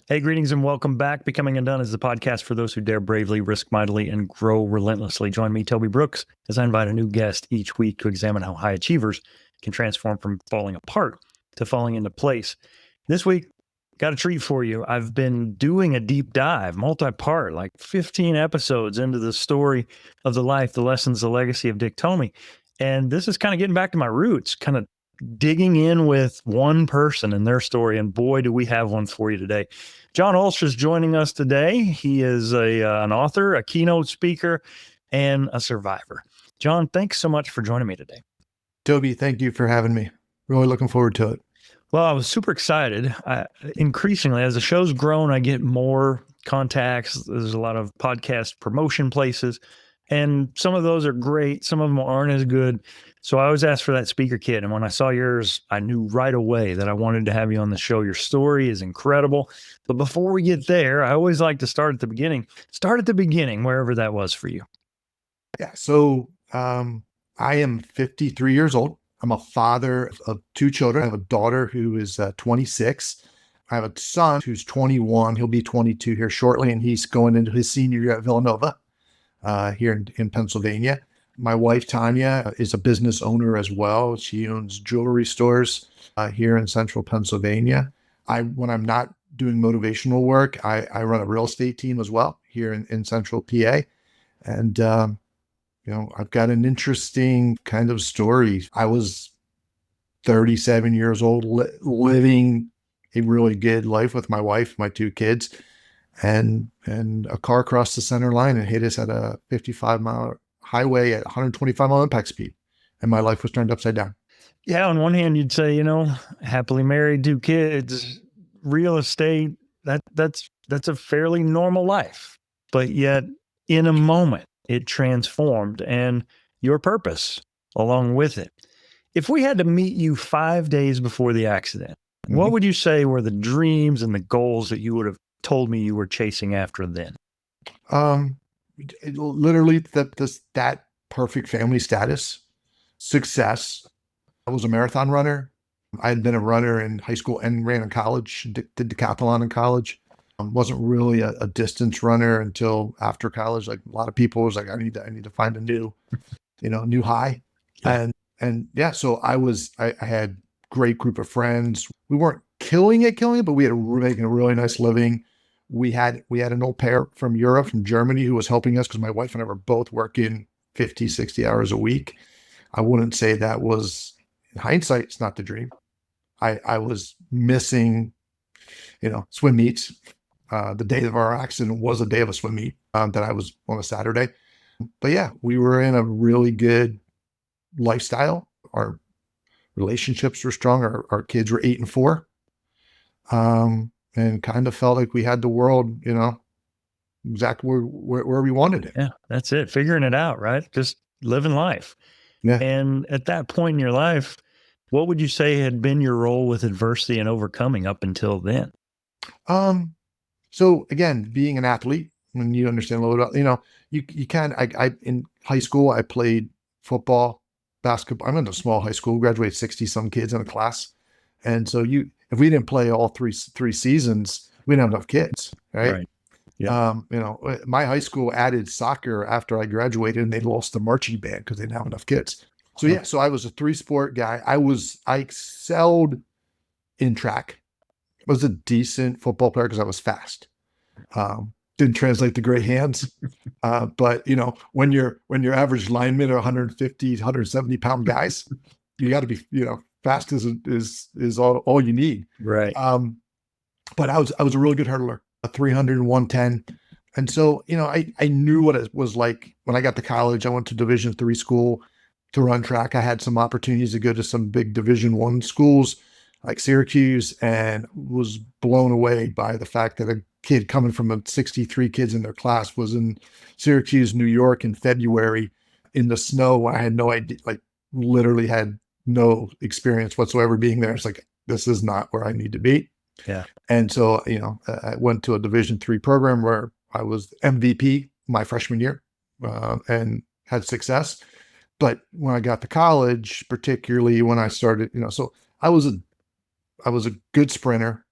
Hey, greetings and welcome back. Becoming Undone is the podcast for those who dare bravely, risk mightily, and grow relentlessly. Join me, Toby Brooks, as I invite a new guest each week to examine how high achievers can transform from falling apart to falling into place. This week, got a treat for you. I've been doing a deep dive, multi-part, like 15 episodes into the story of the life, the lessons, the legacy of Dick Tomey. And this is kind of getting back to my roots, kind of digging in with one person and their story. And boy, do we have one for you today. John Ulsh is joining us today. He is an author, a keynote speaker, and a survivor. John, thanks so much for joining me today. Toby, thank you for having me. Really looking forward to it. Well, I was super excited. Increasingly, as the show's grown, I get more contacts. There's a lot of podcast promotion places, and some of those are great. Some of them aren't as good. So I always ask for that speaker kit. And when I saw yours, I knew right away that I wanted to have you on the show. Your story is incredible. But before we get there, I always like to start at the beginning. Start at the beginning, wherever that was for you. Yeah. So I am 53 years old. I'm a father of two children. I have a daughter who is 26. I have a son who's 21. He'll be 22 here shortly, and he's going into his senior year at Villanova here in Pennsylvania. My wife, Tanya, is a business owner as well. She owns jewelry stores here in central Pennsylvania. When I'm not doing motivational work, I run a real estate team as well here in central PA. And, I've got an interesting kind of story. I was 37 years old, living a really good life with my wife, my two kids, and a car crossed the center line and hit us at a 55-mile highway at 125-mile impact speed. And my life was turned upside down. Yeah, on one hand, you'd say, happily married, two kids, real estate, that's a fairly normal life. But yet, in a moment, it transformed, and your purpose along with it. If we had to meet you 5 days before the accident, what would you say were the dreams and the goals that you would have told me you were chasing after then? Literally that perfect family status, success. I was a marathon runner. I had been a runner in high school and ran in college, did decathlon in college. Wasn't really a distance runner until after college. Like a lot of people was like, I need to find a new high. Yeah. And yeah, so I had great group of friends. We weren't killing it, but we had making a really nice living. We had an au pair from Europe, from Germany, who was helping us because my wife and I were both working 50, 60 hours a week. I wouldn't say that was, in hindsight, it's not the dream. I was missing, swim meets. The day of our accident was a day of a swim meet that I was on a Saturday. But yeah, we were in a really good lifestyle. Our relationships were strong. Our kids were 8 and 4. And kind of felt like we had the world, exactly where we wanted it. Yeah, that's it. Figuring it out, right? Just living life. Yeah. And at that point in your life, what would you say had been your role with adversity and overcoming up until then? So again, being an athlete, when you understand a little bit, you can, I in high school, I played football, basketball. I'm in a small high school, graduated 60 some kids in a class. And so if we didn't play all three seasons, we didn't have enough kids. Right. Yeah. My high school added soccer after I graduated and they lost the marching band because they didn't have enough kids. So yeah, so I was a 3-sport guy. I excelled in track. I was a decent football player because I was fast. Didn't translate to great hands. But when your average linemen are 150, 170 pound guys, you got to be, fast is all you need. Right. But I was a really good hurdler, a 300 and 110. And so, I knew what it was like when I got to college. I went to Division III school to run track. I had some opportunities to go to some big Division I schools like Syracuse, and was blown away by the fact that a kid coming from 63 kids in their class was in Syracuse, New York in February in the snow. I had no idea, like literally had no experience whatsoever being there. It's like, this is not where I need to be. Yeah. And so, I went to a Division III program where I was MVP my freshman year and had success. But when I got to college, particularly when I started, so I was a good sprinter,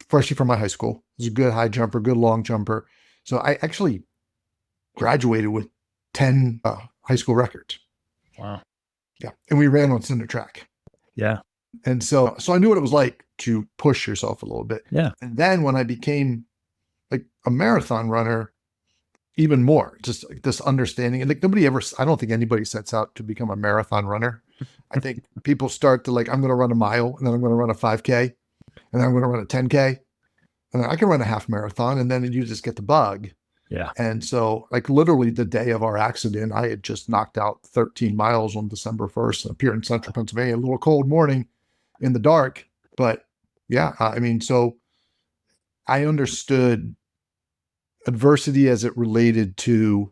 freshly from my high school. was a good high jumper, good long jumper. So I actually graduated with 10 high school records. Wow. Yeah. And we ran on cinder track. Yeah. And so I knew what it was like to push yourself a little bit. Yeah. And then when I became like a marathon runner, even more, just like this understanding. And like I don't think anybody sets out to become a marathon runner. I think people start to like, I'm going to run a mile, and then I'm going to run a 5K, and then I'm going to run a 10K, and then I can run a half marathon, and then you just get the bug. Yeah. And so like literally the day of our accident, I had just knocked out 13 miles on December 1st up here in central Pennsylvania, a little cold morning in the dark. But yeah, I mean, so I understood adversity as it related to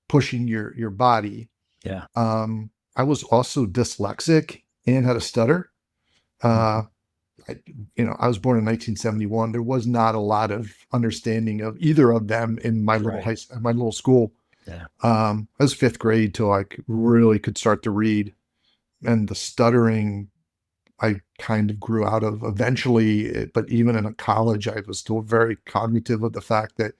pushing your body. Yeah. I was also dyslexic and had a stutter. I, I was born in 1971. There was not a lot of understanding of either of them in my little my little school. Yeah. I was fifth grade till I really could start to read, and the stuttering I kind of grew out of eventually. But even in college, I was still very cognitive of the fact that,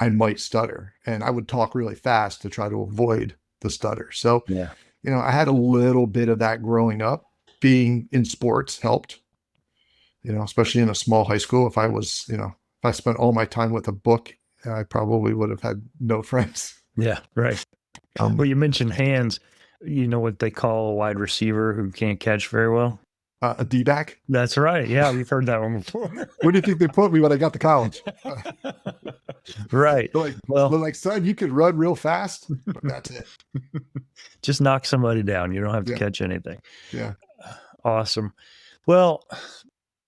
I might stutter, and I would talk really fast to try to avoid the stutter. So, Yeah. I had a little bit of that growing up. Being in sports helped, especially in a small high school. If I spent all my time with a book, I probably would have had no friends. Yeah. Right. Well, you mentioned hands. You know what they call a wide receiver who can't catch very well? A D-back? That's right. Yeah, we've heard that one before. Where do you think they put me when I got to college? Right. They're Well, like, son, you could run real fast, but that's it. just knock somebody down. You don't have to Yeah. catch anything. Yeah. Awesome. Well,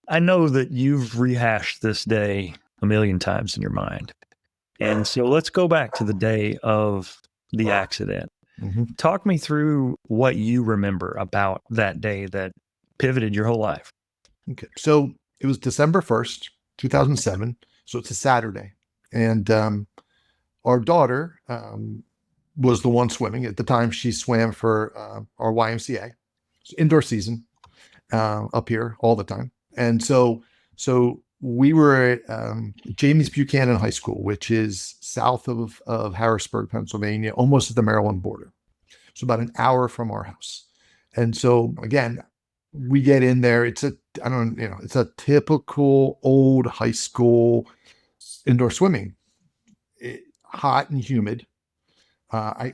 I know that you've rehashed this day a million times in your mind. And so let's go back to the day of the accident. Mm-hmm. Talk me through what you remember about that day that pivoted your whole life. Okay. So it was December 1st, 2007. So it's a Saturday. And our daughter was the one swimming. At the time, she swam for our YMCA. It's indoor season up here all the time. And so we were at James Buchanan High School, which is south of Harrisburg, Pennsylvania, almost at the Maryland border. So about an hour from our house. And so again, we get in there. It's a typical old high school indoor swimming, hot and humid. I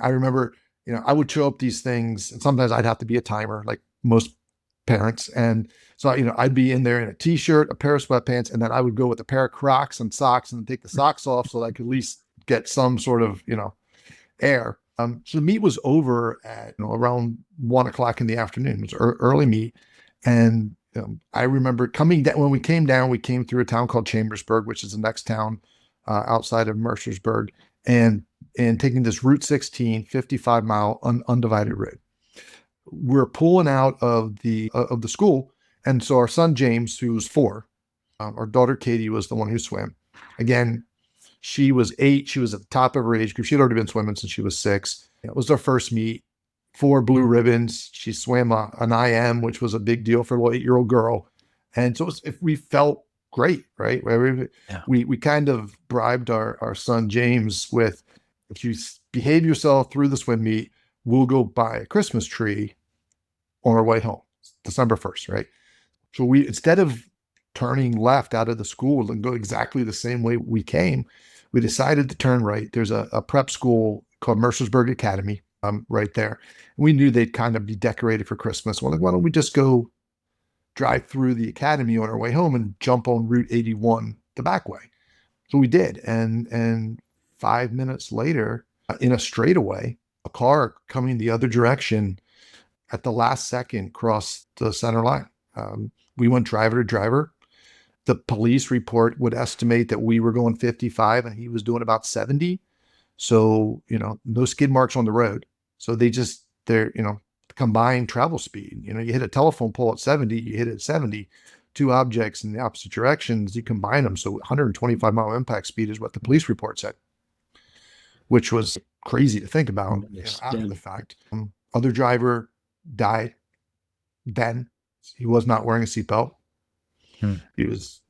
remember, I would show up these things, and sometimes I'd have to be a timer, like most parents. And so, I'd be in there in a t-shirt, a pair of sweatpants, and then I would go with a pair of Crocs and socks and take the socks off so that I could at least get some sort of, air. So the meet was over at around 1:00 in the afternoon. It was early meet, and I remember coming down. When we came down, we came through a town called Chambersburg, which is the next town outside of Mercersburg, and taking this Route 16 55-mile undivided road. We're pulling out of the school, and so our son James, who was 4, our daughter Katie was the one who swam. Again, she was 8. She was at the top of her age group. She'd already been swimming since she was 6. It was our first meet. 4 blue ribbons. She swam an IM, which was a big deal for a little 8-year-old girl. And so we felt great, right? We kind of bribed our son James with, if you behave yourself through the swim meet, we'll go buy a Christmas tree on our way home, December 1st, right? So we, instead of turning left out of the school and go exactly the same way we came, we decided to turn right. There's a prep school called Mercersburg Academy right there. We knew they'd kind of be decorated for Christmas. We're like, why don't we just go drive through the academy on our way home and jump on Route 81 the back way? So we did. And 5 minutes later, in a straightaway, a car coming the other direction at the last second crossed the center line. We went driver to driver. The police report would estimate that we were going 55 and he was doing about 70. So, no skid marks on the road. So they're combined travel speed. You hit a telephone pole at 70, you hit it at 70, 2 objects in the opposite directions, you combine them. So 125-mile impact speed is what the police report said, which was crazy to think about after the fact. Other driver died then. He was not wearing a seatbelt. He was,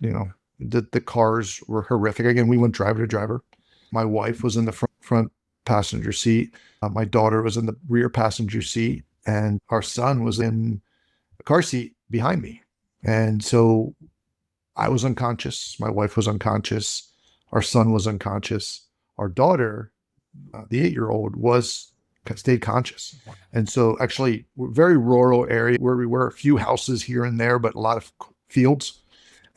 The cars were horrific. Again, we went driver to driver. My wife was in the front passenger seat. My daughter was in the rear passenger seat, and our son was in the car seat behind me. And so I was unconscious. My wife was unconscious. Our son was unconscious. Our daughter, the 8-year-old, stayed conscious. And so actually, very rural area where we were, a few houses here and there, but a lot of fields.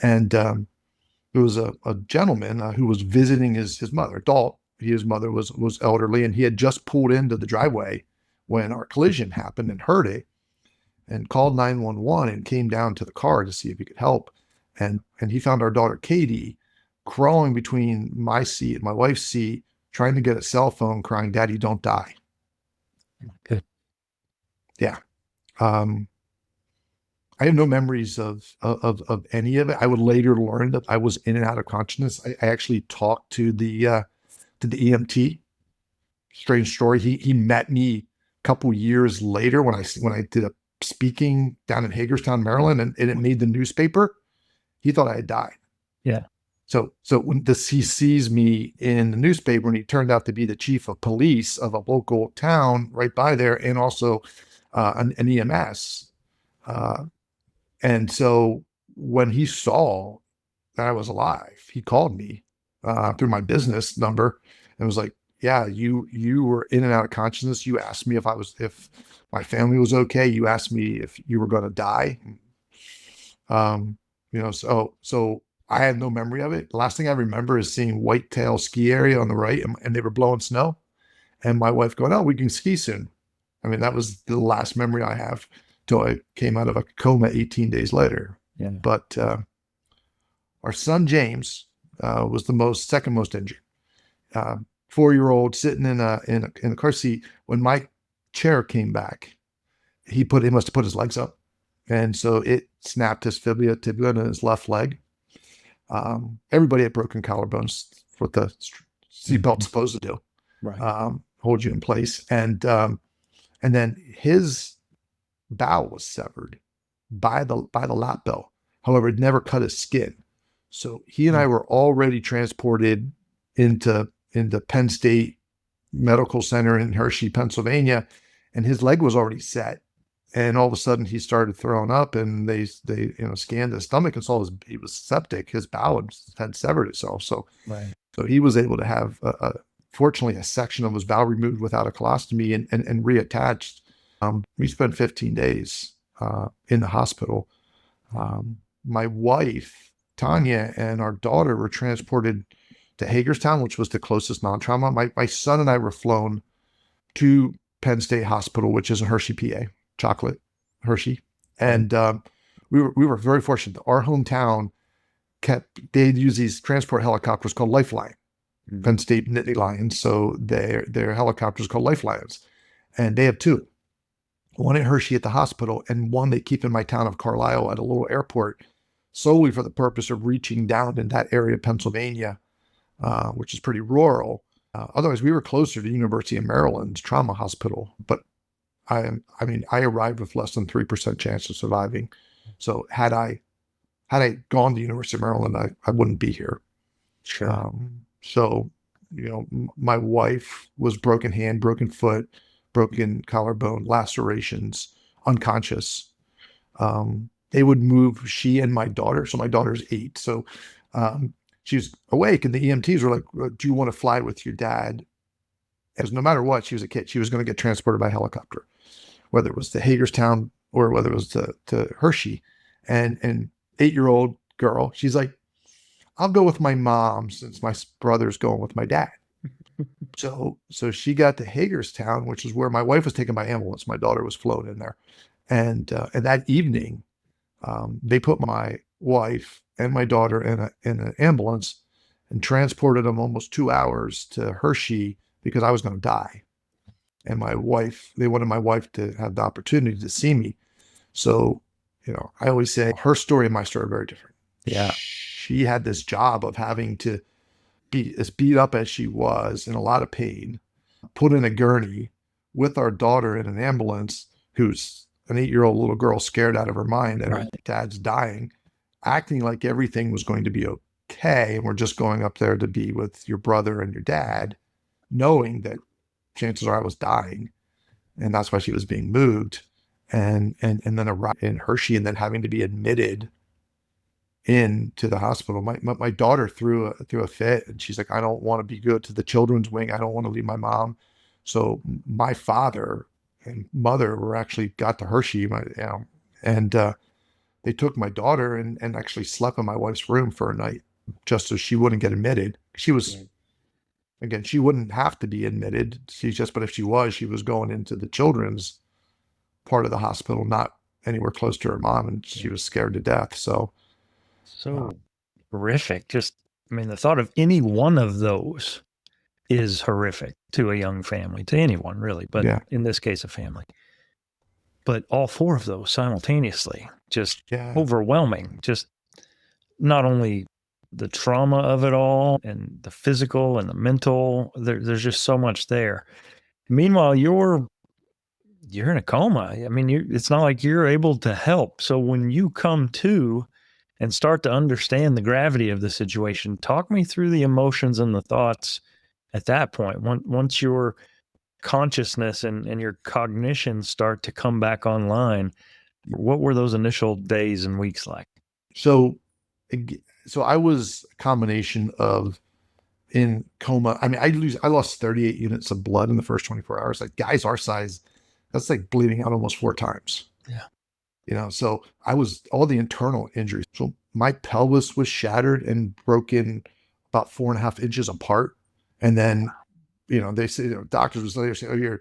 And there was a gentleman who was visiting his mother, adult. His mother was elderly, and he had just pulled into the driveway when our collision happened and heard it and called 911 and came down to the car to see if he could help. And he found our daughter, Katie, crawling between my seat and my wife's seat, trying to get a cell phone, crying, "Daddy, don't die." Good. Yeah. I have no memories of any of it. I would later learn that I was in and out of consciousness. I actually talked to the EMT. Strange story. He met me a couple years later when I did a speaking down in Hagerstown, Maryland, and it made the newspaper. He thought I had died. Yeah. So when he sees me in the newspaper, and he turned out to be the chief of police of a local town right by there, and also an EMS. And so when he saw that I was alive, he called me through my business number and was like, "Yeah, you were in and out of consciousness. You asked me if my family was okay. You asked me if you were going to die." So I had no memory of it. The last thing I remember is seeing Whitetail ski area on the right, and they were blowing snow, and my wife going, "Oh, we can ski soon." I mean, that was the last memory I have till I came out of a coma 18 days later. Yeah. But our son James was the second most injured. 4-year-old sitting in a car seat. When my chair came back, he must have put his legs up, and so it snapped his tibia in his left leg. Everybody had broken collarbones. What the seatbelt's supposed to do, Right. hold you in place, and then his bowel was severed by the lap belt. However, it never cut his skin. So he and I were already transported into Penn State Medical Center in Hershey, Pennsylvania, and his leg was already set. And all of a sudden he started throwing up, and they scanned his stomach and saw he was septic. His bowel had severed itself. So he was able to have fortunately a section of his bowel removed without a colostomy and reattached. We spent 15 days in the hospital. My wife, Tanya, and our daughter were transported to Hagerstown, which was the closest non-trauma. My son and I were flown to Penn State Hospital, which is in Hershey, PA, chocolate Hershey. And we were very fortunate. Our hometown they'd use these transport helicopters called Lifeline, Penn State Nittany Lions. So their helicopters called Lifelines. And they have two. One at Hershey at the hospital, and one they keep in my town of Carlisle at a little airport, solely for the purpose of reaching down in that area of Pennsylvania, which is pretty rural. Otherwise, we were closer to University of Maryland's trauma hospital. But I arrived with less than 3% chance of surviving. So had I gone to University of Maryland, I wouldn't be here. Sure. So my wife was broken hand, broken foot, broken collarbone, lacerations, unconscious. They would move she and my daughter. So my daughter's 8. So she was awake, and the EMTs were like, "Do you want to fly with your dad?" As no matter what, she was a kid. She was going to get transported by helicopter, whether it was to Hagerstown or whether it was to Hershey. And 8-year-old girl, she's like, "I'll go with my mom since my brother's going with my dad." So she got to Hagerstown, which is where my wife was taken by ambulance. My daughter was flown in there. And that evening, they put my wife and my daughter in an ambulance and transported them almost 2 hours to Hershey because I was going to die. And they wanted my wife to have the opportunity to see me. So, I always say her story and my story are very different. Yeah. She had this job of having to be as beat up as she was, in a lot of pain, put in a gurney with our daughter in an ambulance, who's an 8-year-old little girl scared out of her mind, and her dad's dying, acting like everything was going to be okay, and we're just going up there to be with your brother and your dad, knowing that chances are I was dying, and that's why she was being moved, and then arrived in Hershey, and then having to be admitted into the hospital. My daughter threw a fit, and she's like, I don't want to be good to the children's wing. I don't want to leave my mom. So my father and mother were actually got to Hershey, and they took my daughter and actually slept in my wife's room for a night just so she wouldn't get admitted. She was, again, she wouldn't have to be admitted. But if she was going into the children's part of the hospital, not anywhere close to her mom, and she was scared to death. So horrific. Just, I mean, the thought of any one of those is horrific to a young family, to anyone really, but yeah, in this case, a family. But all four of those simultaneously, just overwhelming. Just not only the trauma of it all and the physical and the mental, there's just so much there. Meanwhile, you're in a coma. I mean, it's not like you're able to help. So when you come to and start to understand the gravity of the situation, talk me through the emotions and the thoughts at that point. Once your consciousness and your cognition start to come back online, what were those initial days and weeks like? So, so I was a combination of in coma. I mean, I lost 38 units of blood in the first 24 hours. Like guys our size, that's like bleeding out almost 4 times. Yeah. So I was all the internal injuries. So my pelvis was shattered and broken about 4.5 inches apart. And then, they say, doctors was later saying, oh, your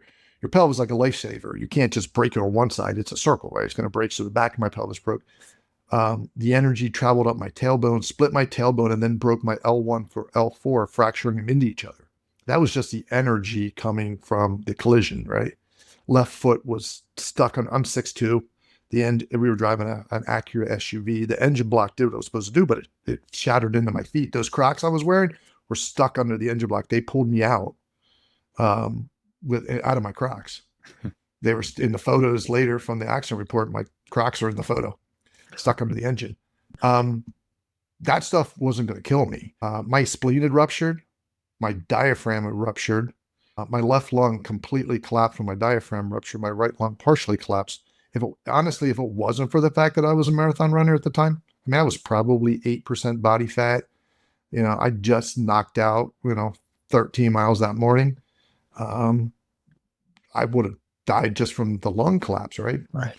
pelvis is like a lifesaver. You can't just break it on one side. It's a circle, right? It's going to break. So the back of my pelvis broke. The energy traveled up my tailbone, split my tailbone, and then broke my L1 for L4, fracturing them into each other. That was just the energy coming from the collision, right? Left foot was stuck on, I'm 6'2". We were driving an Acura SUV. The engine block did what it was supposed to do, but it shattered into my feet. Those Crocs I was wearing were stuck under the engine block. They pulled me out out of my Crocs. They were in the photos later from the accident report. My Crocs are in the photo, stuck under the engine. That stuff wasn't going to kill me. My spleen had ruptured. My diaphragm had ruptured. My left lung completely collapsed when my diaphragm ruptured. My right lung partially collapsed. If it wasn't for the fact that I was a marathon runner at the time, I mean, I was probably 8% body fat. I just knocked out, 13 miles that morning. I would have died just from the lung collapse, right? Right.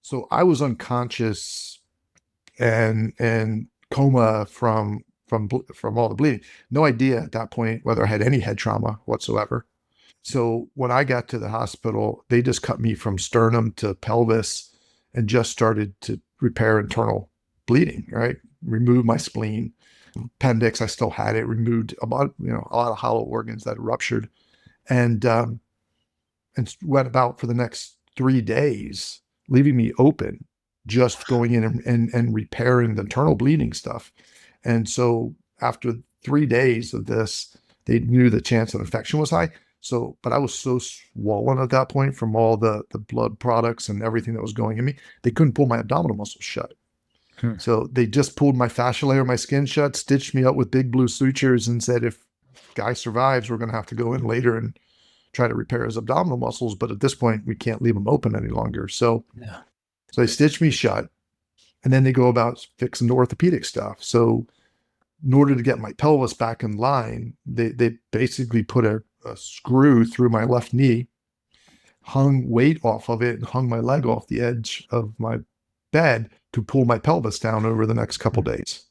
So I was unconscious and coma from all the bleeding. No idea at that point whether I had any head trauma whatsoever. So when I got to the hospital, they just cut me from sternum to pelvis and just started to repair internal bleeding, right? Remove my spleen. Appendix, I still had it. Removed a lot of hollow organs that ruptured. And went about for the next 3 days, leaving me open, just going in and repairing the internal bleeding stuff. And so after 3 days of this, they knew the chance of infection was high. So, but I was so swollen at that point from all the blood products and everything that was going in me, they couldn't pull my abdominal muscles shut. So they just pulled my fascia layer, my skin shut, stitched me up with big blue sutures, and said, if guy survives, we're going to have to go in later and try to repair his abdominal muscles. But at this point, we can't leave him open any longer. So they stitched me shut, and then they go about fixing the orthopedic stuff. So in order to get my pelvis back in line, they basically put a screw through my left knee, hung weight off of it, and hung my leg off the edge of my bed to pull my pelvis down over the next couple days.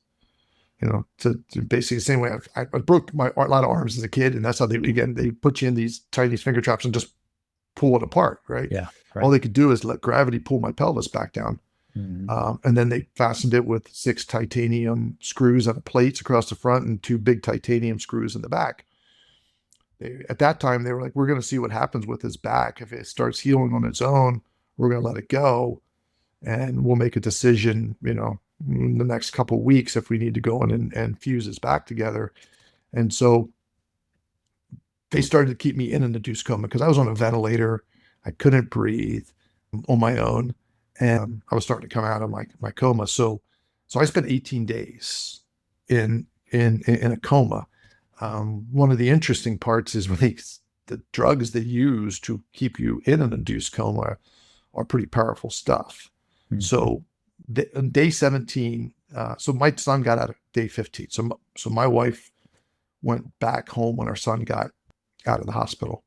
To basically the same way I broke a lot of arms as a kid, and that's how they put you in these Chinese finger traps and just pull it apart, right? Yeah. Right. All they could do is let gravity pull my pelvis back down. Mm-hmm. And then they fastened it with 6 titanium screws and plates across the front and 2 big titanium screws in the back. At that time, they were like, we're going to see what happens with his back. If it starts healing on its own, we're going to let it go. And we'll make a decision, in the next couple of weeks if we need to go in and fuse his back together. And so they started to keep me in an induced coma because I was on a ventilator. I couldn't breathe on my own. And I was starting to come out of my coma. So I spent 18 days in in a coma. One of the interesting parts is the drugs they use to keep you in an induced coma are pretty powerful stuff. Mhm. So on day 17, so my son got out of day 15. So my wife went back home when our son got out of the hospital.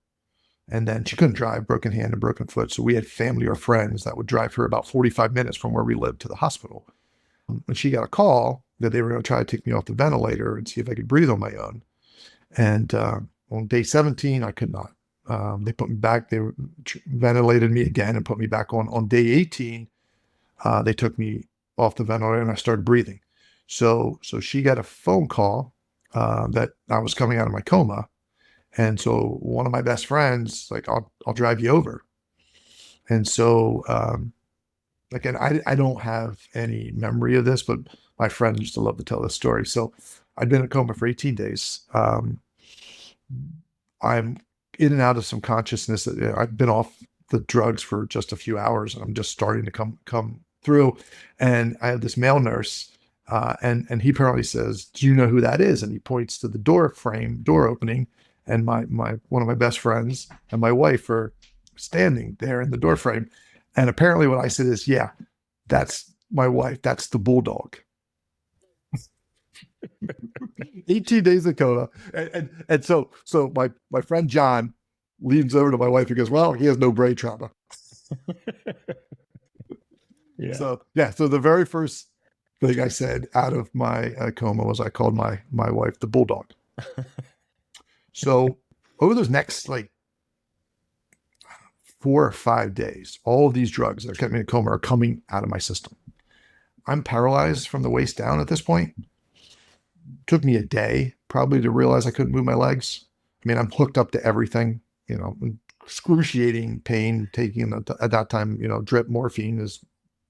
And then she couldn't drive, broken hand and broken foot. So we had family or friends that would drive her about 45 minutes from where we lived to the hospital. And she got a call that they were going to try to take me off the ventilator and see if I could breathe on my own. And on day 17, I could not. They put me back. They ventilated me again and put me back on. On day 18, they took me off the ventilator and I started breathing. So she got a phone call that I was coming out of my coma. And so one of my best friends, like, I'll drive you over. And so, again, I don't have any memory of this, but my friend used to love to tell this story. So I'd been in a coma for 18 days. I'm in and out of some consciousness. I've been off the drugs for just a few hours and I'm just starting to come through. And I have this male nurse, and he apparently says, "Do you know who that is?" And he points to the door opening. And my one of my best friends and my wife are standing there in the door frame. And apparently what I said is, "Yeah, that's my wife. That's the bulldog." 18 days of coma. And so my friend John leans over to my wife and goes, "Well, he has no brain trauma." Yeah. So the very first thing I said out of my coma was I called my wife the bulldog. So over those next like 4 or 5 days, all of these drugs that kept me in a coma are coming out of my system. I'm paralyzed from the waist down at this point. Took me a day probably to realize I couldn't move my legs. I mean, I'm hooked up to everything, excruciating pain, taking at that time, drip morphine, is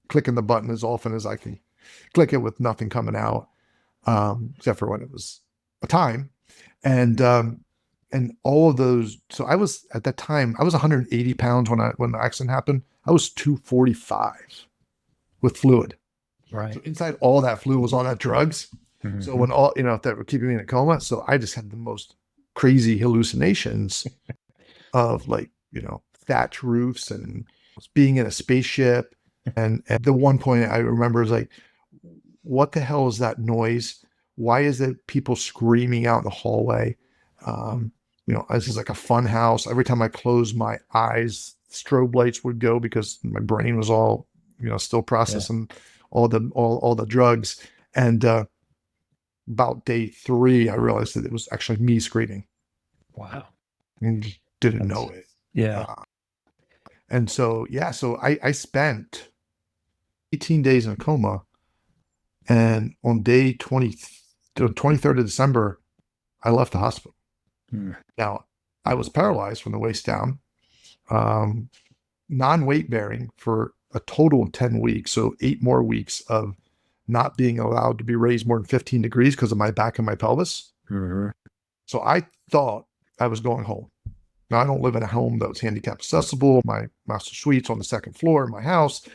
clicking the button as often as I can click it with nothing coming out, except for when it was a time. And all of those. So I was, at that time, I was 180 pounds when the accident happened. I was 245 with fluid. Right. So inside all that fluid was all that drugs. Mm-hmm. So when that were keeping me in a coma. So I just had the most crazy hallucinations of thatch roofs and being in a spaceship. And the one point I remember is like, what the hell is that noise? Why is it people screaming out in the hallway? This is like a fun house. Every time I closed my eyes, strobe lights would go because my brain was all, still processing all the drugs. And about day 3, I realized that it was actually me screaming. Wow. And didn't know it. Yeah. And so I spent 18 days in a coma. And on day 23rd of December, I left the hospital. Now, I was paralyzed from the waist down, non-weight bearing for a total of 10 weeks. So 8 more weeks of not being allowed to be raised more than 15 degrees because of my back and my pelvis. Mm-hmm. So I thought I was going home. Now, I don't live in a home that was handicap accessible. My master suite's on the 2nd floor in my house.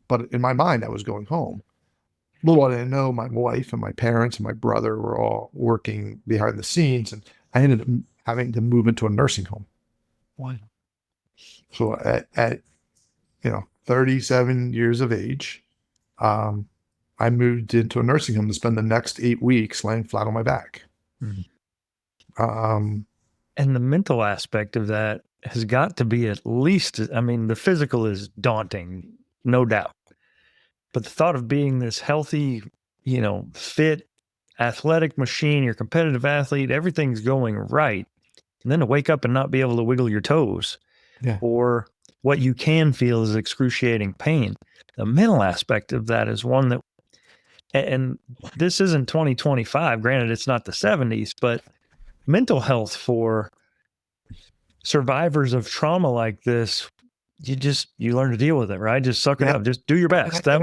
But in my mind, I was going home. Little did I know, my wife and my parents and my brother were all working behind the scenes. And I ended up having to move into a nursing home. Wow. So at 37 years of age, I moved into a nursing home to spend the next 8 weeks laying flat on my back. Mm-hmm. And the mental aspect of that has got to be at least, I mean, the physical is daunting, no doubt. But the thought of being this healthy, fit, athletic machine, you're a competitive athlete, everything's going right. And then to wake up and not be able to wiggle your toes, or what you can feel is excruciating pain. The mental aspect of that is one that, and this isn't 2025, granted it's not the 70s, but mental health for survivors of trauma like this, you learn to deal with it, right? Just suck it up. Just do your best. I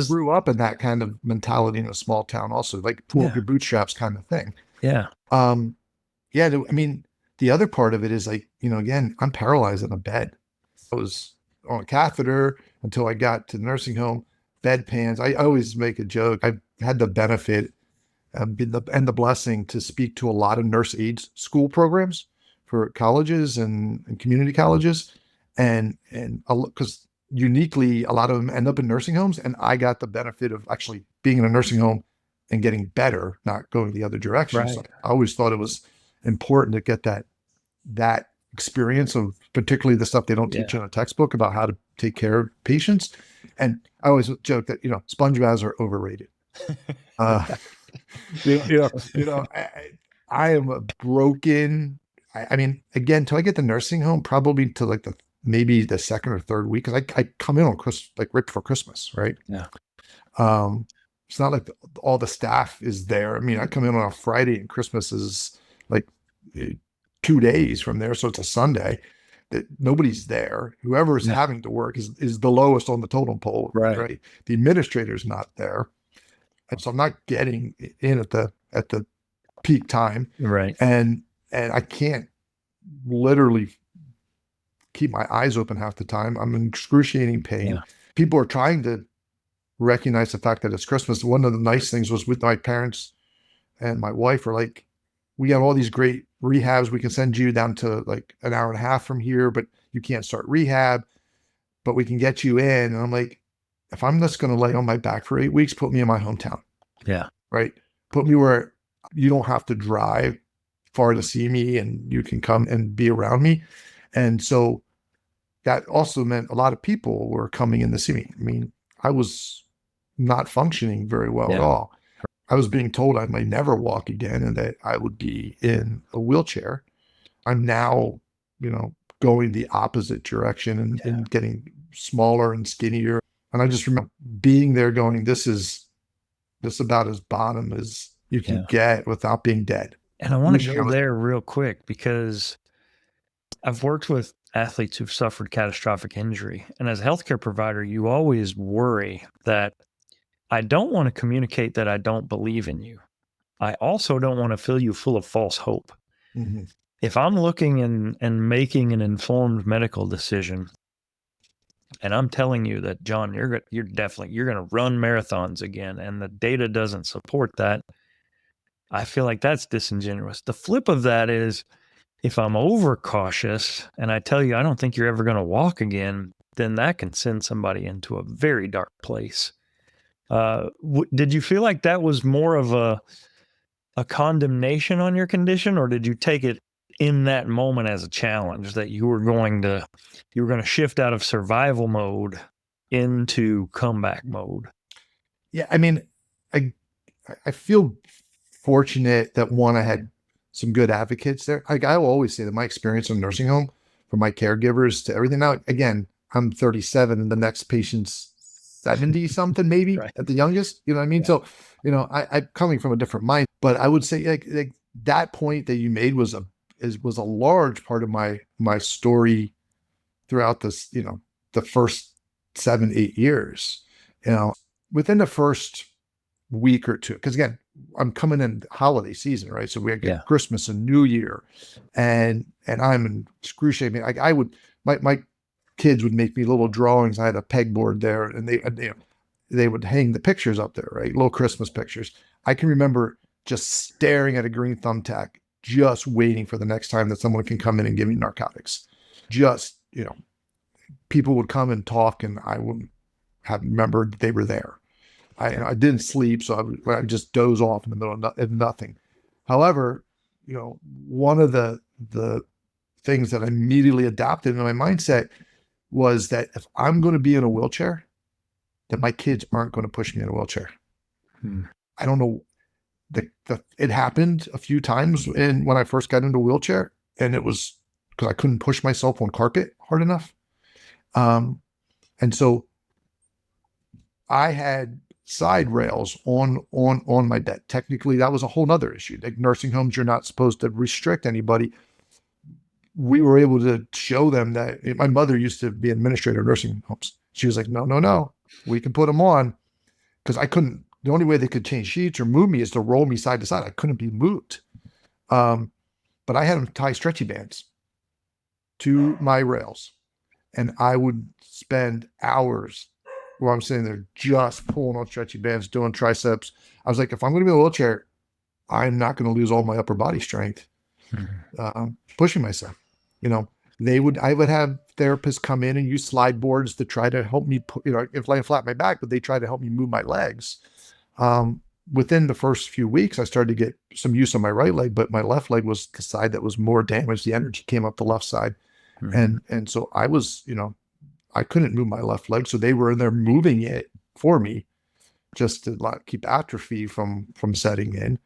grew up in that kind of mentality in a small town also, like pull up your bootstraps kind of thing. Yeah. I mean, the other part of it is like, again, I'm paralyzed in a bed. I was on a catheter until I got to the nursing home, bedpans. I always make a joke. I had the benefit and the blessing to speak to a lot of nurse aides school programs for colleges and community colleges, and because uniquely a lot of them end up in nursing homes, and I got the benefit of actually being in a nursing home and getting better, not going the other direction. So Right. I always thought it was important to get that experience of particularly the stuff they don't teach in a textbook about how to take care of patients. And I always joke that sponge baths are overrated. Uh, I am a broken. I mean, again, till I get the nursing home, probably to like maybe the second or third week, because I come in on Christmas, like right before Christmas, right? Yeah. It's not like all the staff is there. I mean, I come in on a Friday and Christmas is like 2 days from there, so it's a Sunday. That nobody's there. Whoever is Yeah. having to work is the lowest on the totem pole, Right. right? The administrator's not there, and so I'm not getting in at the peak time, Right. and I can't literally keep my eyes open half the time. I'm in excruciating pain. Yeah. People are trying to recognize the fact that it's Christmas. One of the nice things was with my parents and my wife are like, we have all these great rehabs. We can send you down to like an hour and a half from here, but you can't start rehab, but we can get you in. And I'm like, if I'm just going to lay on my back for 8 weeks, put me in my hometown. Yeah. Right. Put me where you don't have to drive far to see me and you can come and be around me. And so that also meant a lot of people were coming in to see me. I mean, I was not functioning very well at all. I was being told I might never walk again and that I would be in a wheelchair. I'm now, going the opposite direction and getting smaller and skinnier. And I just remember being there going, this is about as bottom as you can get without being dead. And I want to go there real quick because I've worked with athletes who've suffered catastrophic injury. And as a healthcare provider, you always worry that I don't want to communicate that I don't believe in you. I also don't want to fill you full of false hope. Mm-hmm. If I'm looking and making an informed medical decision, and I'm telling you that, John, you're going to run marathons again, and the data doesn't support that, I feel like that's disingenuous. The flip of that is, if I'm overcautious and I tell you I don't think you're ever going to walk again, then that can send somebody into a very dark place. Did you feel like that was more of a condemnation on your condition, or did you take it in that moment as a challenge that you were going to shift out of survival mode into comeback mode? Yeah, I mean, I feel fortunate that I had some good advocates there. Like I will always say that my experience in nursing home, from my caregivers to everything. Now, again, I'm 37 and the next patient's 70 something, maybe Right. at the youngest. You know what I mean? Yeah. So, I'm coming from a different mind, but I would say like that point that you made was a large part of my story throughout this, the first 7-8 years. Within the first week or two, because again, I'm coming in holiday season, right? So we get Christmas and New Year, and I'm in excruciating. Like I would, my kids would make me little drawings. I had a pegboard there, and they would hang the pictures up there, right? Little Christmas pictures. I can remember just staring at a green thumbtack, just waiting for the next time that someone can come in and give me narcotics. Just, people would come and talk, and I wouldn't have remembered they were there. I didn't sleep, so I would just doze off in the middle of nothing. However, one of the things that I immediately adopted in my mindset was that if I'm going to be in a wheelchair, that my kids aren't going to push me in a wheelchair. I don't know. It happened a few times when I first got into a wheelchair, and it was because I couldn't push myself on carpet hard enough. And so I had side rails on my bed. Technically, that was a whole nother issue. Like nursing homes, you're not supposed to restrict anybody. We were able to show them that my mother used to be an administrator of nursing homes. She was like, no, we can put them on, because I couldn't. The only way they could change sheets or move me is to roll me side to side. I couldn't be moved. But I had them tie stretchy bands to my rails, and I would spend hours while I'm sitting there just pulling on stretchy bands, doing triceps. I was like, if I'm going to be in a wheelchair, I'm not going to lose all my upper body strength pushing myself. You know, I would have therapists come in and use slide boards to try to help me, if I flat my back, but they try to help me move my legs. Within the first few weeks, I started to get some use on my right leg, but my left leg was the side that was more damaged. The energy came up the left side. And so I was, I couldn't move my left leg. So they were in there moving it for me just to keep atrophy from setting in,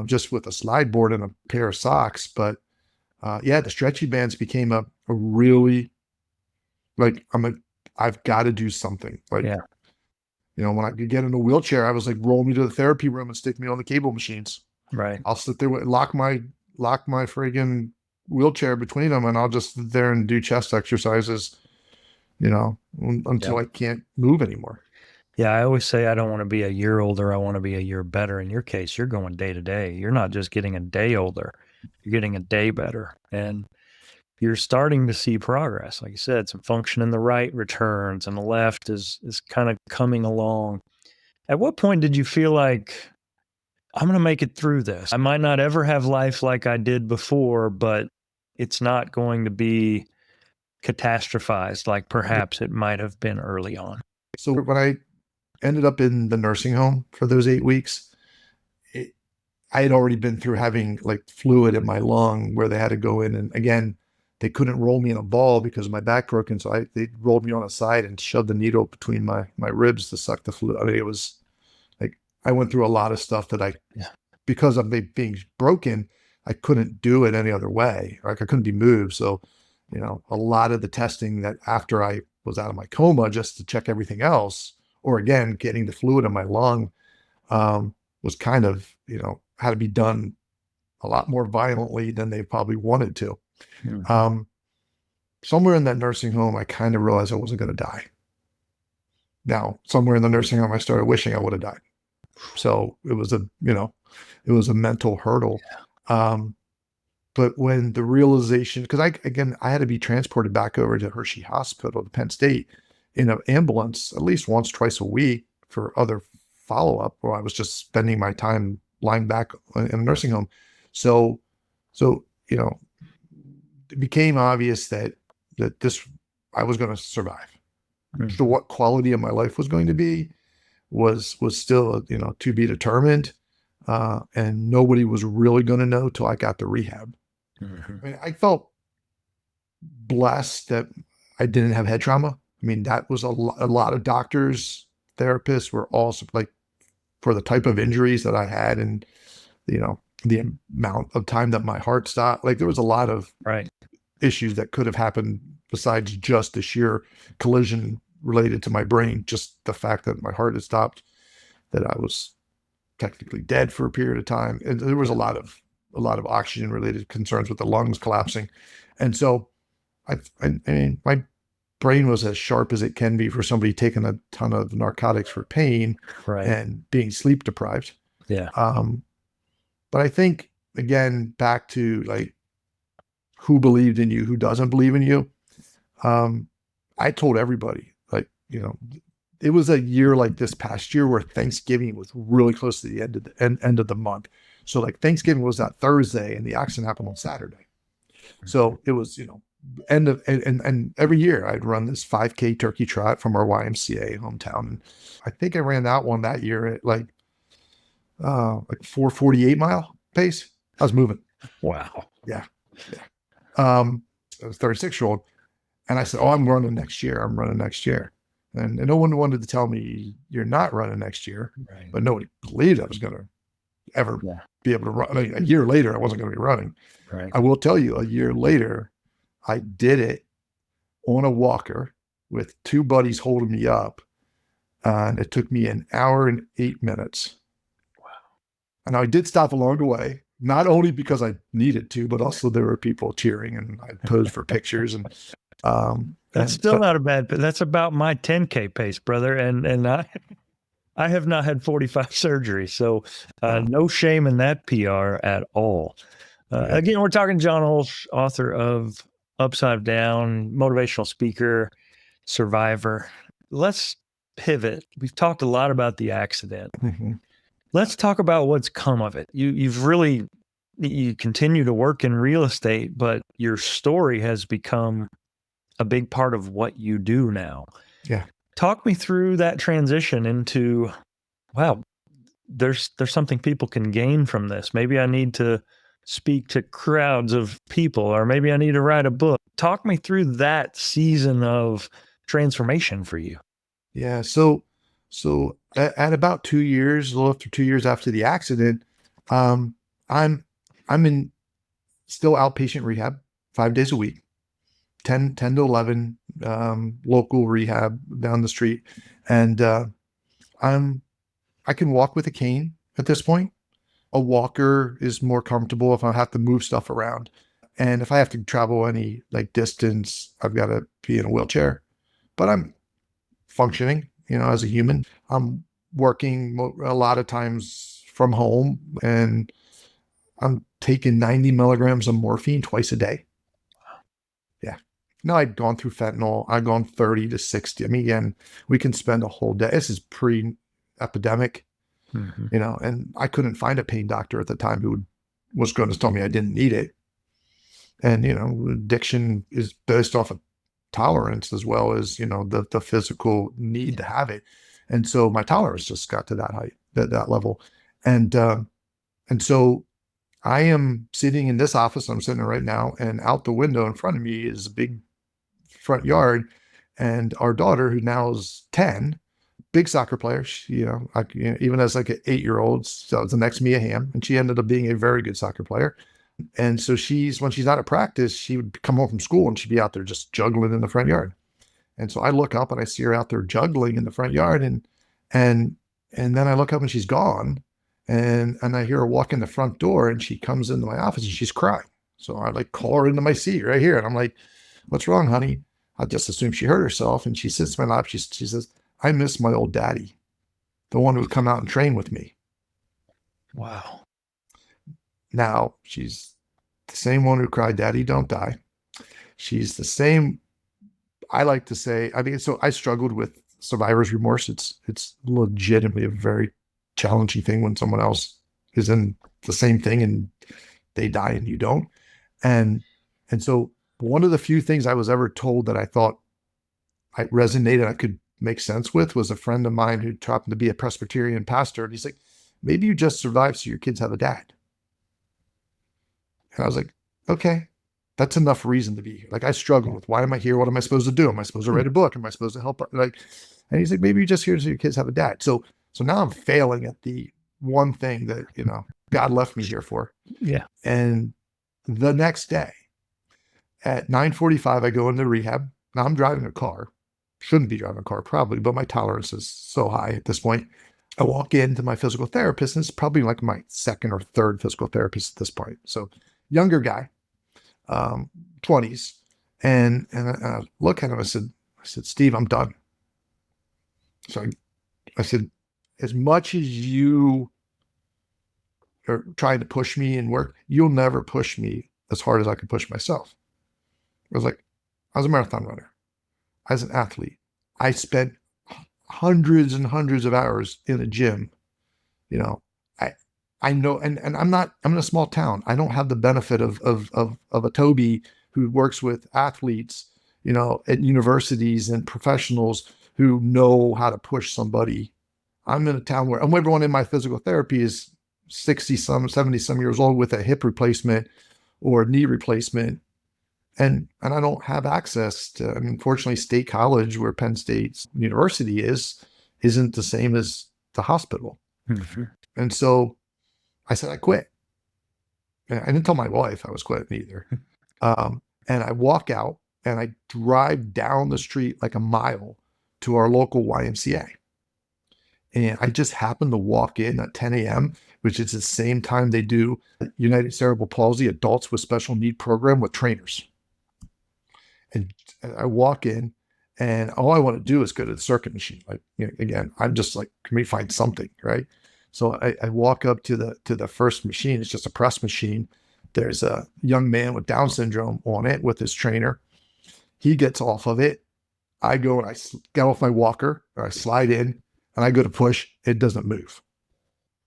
just with a slide board and a pair of socks. But yeah, the stretchy bands became a really, like, I've got to do something. Like, Yeah. When I could get in a wheelchair, I was like, roll me to the therapy room and stick me on the cable machines. Right. I'll sit there, lock my friggin' wheelchair between them, and I'll just sit there and do chest exercises, until I can't move anymore. Yeah, I always say I don't want to be a year older. I want to be a year better. In your case, you're going day to day. You're not just getting a day older, you're getting a day better. And you're starting to see progress. Like you said, some function in the right returns and the left is kind of coming along. At what point did you feel like, I'm going to make it through this? I might not ever have life like I did before, but it's not going to be catastrophized like perhaps it might have been early on. So when I ended up in the nursing home for those 8 weeks, I had already been through having like fluid in my lung where they had to go in, and again, they couldn't roll me in a ball because of my back broken. So they rolled me on a side and shoved the needle between my ribs to suck the fluid. I mean, it was like, I went through a lot of stuff that because of me being broken, I couldn't do it any other way. Like, I couldn't be moved. So, a lot of the testing that after I was out of my coma, just to check everything else, or again, getting the fluid in my lung, was kind of, had to be done a lot more violently than they probably wanted to. Somewhere in that nursing home, I kind of realized I wasn't going to die. Now, somewhere in the nursing home, I started wishing I would have died. So it was a mental hurdle. But when the realization, because I had to be transported back over to Hershey Hospital to Penn State in an ambulance at least once, twice a week for other follow-up, or I was just spending my time lying back in a nursing home. So, it became obvious that I was going to survive. So what quality of my life was going to be was still, to be determined. And nobody was really going to know till I got to rehab. I mean, I felt blessed that I didn't have head trauma. I mean, that was a lot of doctors, therapists were also like, for the type of injuries that I had, and, the amount of time that my heart stopped. Like, there was a lot of issues that could have happened besides just the sheer collision related to my brain. Just the fact that my heart had stopped, that I was technically dead for a period of time. And there was a lot of oxygen related concerns with the lungs collapsing. And so I mean, my brain was as sharp as it can be for somebody taking a ton of narcotics for pain and being sleep deprived. Yeah. But I think, again, back to like, who believed in you, who doesn't believe in you. I told everybody, like, it was a year like this past year where Thanksgiving was really close to the end of the month. So like, Thanksgiving was that Thursday and the accident happened on Saturday. So it was, and every year I'd run this 5K turkey trot from our YMCA hometown. And I think I ran that one that year at like 4:48 mile pace. I was moving. Wow. Yeah. I was 36-year-old. And I said, oh, I'm running next year. And no one wanted to tell me you're not running next year, but nobody believed I was going to ever be able to run. I mean, a year later, I wasn't going to be running. I will tell you, a year later, I did it on a walker with 2 buddies holding me up. And it took me an hour and 8 minutes. Wow. And I did stop along the way, not only because I needed to, but also there were people cheering, and I posed for pictures. And that's still not a bad, that's about my 10K pace, brother. And I have not had 45 surgeries. So no shame in that PR at all. Again, we're talking John Ulsh, author of Upside Down, motivational speaker, survivor. Let's pivot. We've talked a lot about the accident. Let's talk about what's come of it. You continue to work in real estate, but your story has become a big part of what you do now. Yeah. Talk me through that transition into, wow, there's something people can gain from this. Maybe I need to speak to crowds of people, or maybe I need to write a book. Talk me through that season of transformation for you. Yeah. So at about 2 years, a little after 2 years after the accident, um, I'm I'm in still outpatient rehab 5 days a week, 10 to 11, local rehab down the street. And I'm I can walk with a cane at this point. A walker is more comfortable if I have to move stuff around. And if I have to travel any like distance, I've got to be in a wheelchair. But I'm functioning, as a human. I'm working a lot of times from home, and I'm taking 90 milligrams of morphine twice a day. Yeah. No, I'd gone through fentanyl. I'd gone 30 to 60. I mean, again, we can spend a whole day. This is pre-epidemic, Mm-hmm. and I couldn't find a pain doctor at the time who was going to tell me I didn't need it. And, addiction is based off of tolerance as well as, the physical need to have it. And so my tolerance just got to that height, that level. And so I am sitting in this office I'm sitting in right now, and out the window in front of me is a big front yard. And our daughter, who now is 10, big soccer player, she, even as like an 8-year-old, so it's the next Mia Hamm, and she ended up being a very good soccer player. And so when she's not at practice, she would come home from school and she'd be out there just juggling in the front yard. And so I look up and I see her out there juggling in the front yard, and and then I look up and she's gone, and I hear her walk in the front door, and she comes into my office and she's crying. So I like call her into my seat right here, and I'm like, "What's wrong, honey?" I just assume she hurt herself, and she sits in my lap. She says, "I miss my old daddy, the one who would come out and train with me." Wow. Now she's the same one who cried, "Daddy, don't die." She's the same. I like to say, I mean, so I struggled with survivor's remorse. It's legitimately a very challenging thing when someone else is in the same thing and they die and you don't. And and so one of the few things I was ever told that I thought I resonated, I could make sense with, was a friend of mine who happened to be a Presbyterian pastor. And he's like, maybe you just survived so your kids have a dad. And I was like, okay, that's enough reason to be here. Like I struggle with, why am I here? What am I supposed to do? Am I supposed to write a book? Am I supposed to help? Like, and he's like, maybe you're just here so your kids have a dad. So now I'm failing at the one thing that, God left me here for. Yeah. And the next day at 9:45, I go into rehab. Now I'm driving a car. Shouldn't be driving a car probably, but my tolerance is so high at this point. I walk into my physical therapist, and it's probably like my second or third physical therapist at this point. So younger guy, 20s. And I look at him, I said, "Steve, I'm done." So I said, as much as you are trying to push me and work, you'll never push me as hard as I can push myself. I was like, I was a marathon runner. I was an athlete. I spent hundreds and hundreds of hours in a gym. I I know, and I'm in a small town. I don't have the benefit of a Toby who works with athletes, at universities and professionals who know how to push somebody. I'm in a town where everyone in my physical therapy is 60 some, 70 some years old with a hip replacement or knee replacement. And I don't have access to, I mean, unfortunately, State College, where Penn State University isn't the same as the hospital. Mm-hmm. And so I said, I quit. And I didn't tell my wife I was quitting either. And I walk out and I drive down the street like a mile to our local YMCA. And I just happened to walk in at 10 a.m., which is the same time they do United Cerebral Palsy Adults with Special Need program with trainers. And I walk in, and all I want to do is go to the circuit machine. Like, again, I'm just like, can we find something, right? So I walk up to the first machine. It's just a press machine. There's a young man with Down syndrome on it with his trainer. He gets off of it. I go and I get off my walker, or I slide in, and I go to push. It doesn't move.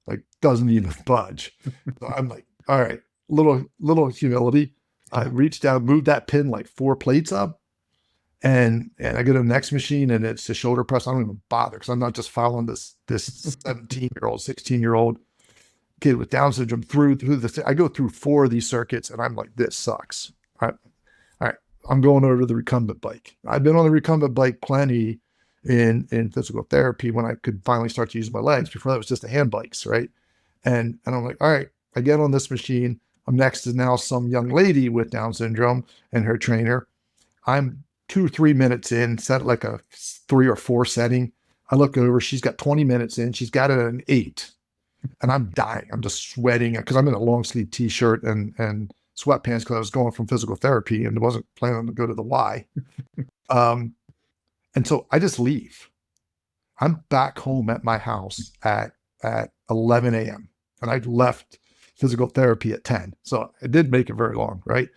like doesn't even budge. So I'm like, all right, little humility. I reached down, moved that pin like 4 plates up, and I go to the next machine, and it's a shoulder press. I don't even bother because I'm not just following this 17-year-old, 16-year-old kid with Down syndrome through this. I go through 4 of these circuits, and I'm like, this sucks. All right, I'm going over to the recumbent bike. I've been on the recumbent bike plenty in physical therapy when I could finally start to use my legs. Before that was just the hand bikes, right? And I'm like, all right, I get on this machine. I'm next to now some young lady with Down syndrome and her trainer. I'm 2 or 3 minutes in, set like a 3 or 4 setting. I look over, she's got 20 minutes in, she's got it at an 8. And I'm dying. I'm just sweating because I'm in a long sleeve t-shirt and sweatpants because I was going from physical therapy and wasn't planning to go to the Y. And so I just leave. I'm back home at my house at 11 a.m. and I left physical therapy at 10. So I did make it very long, right?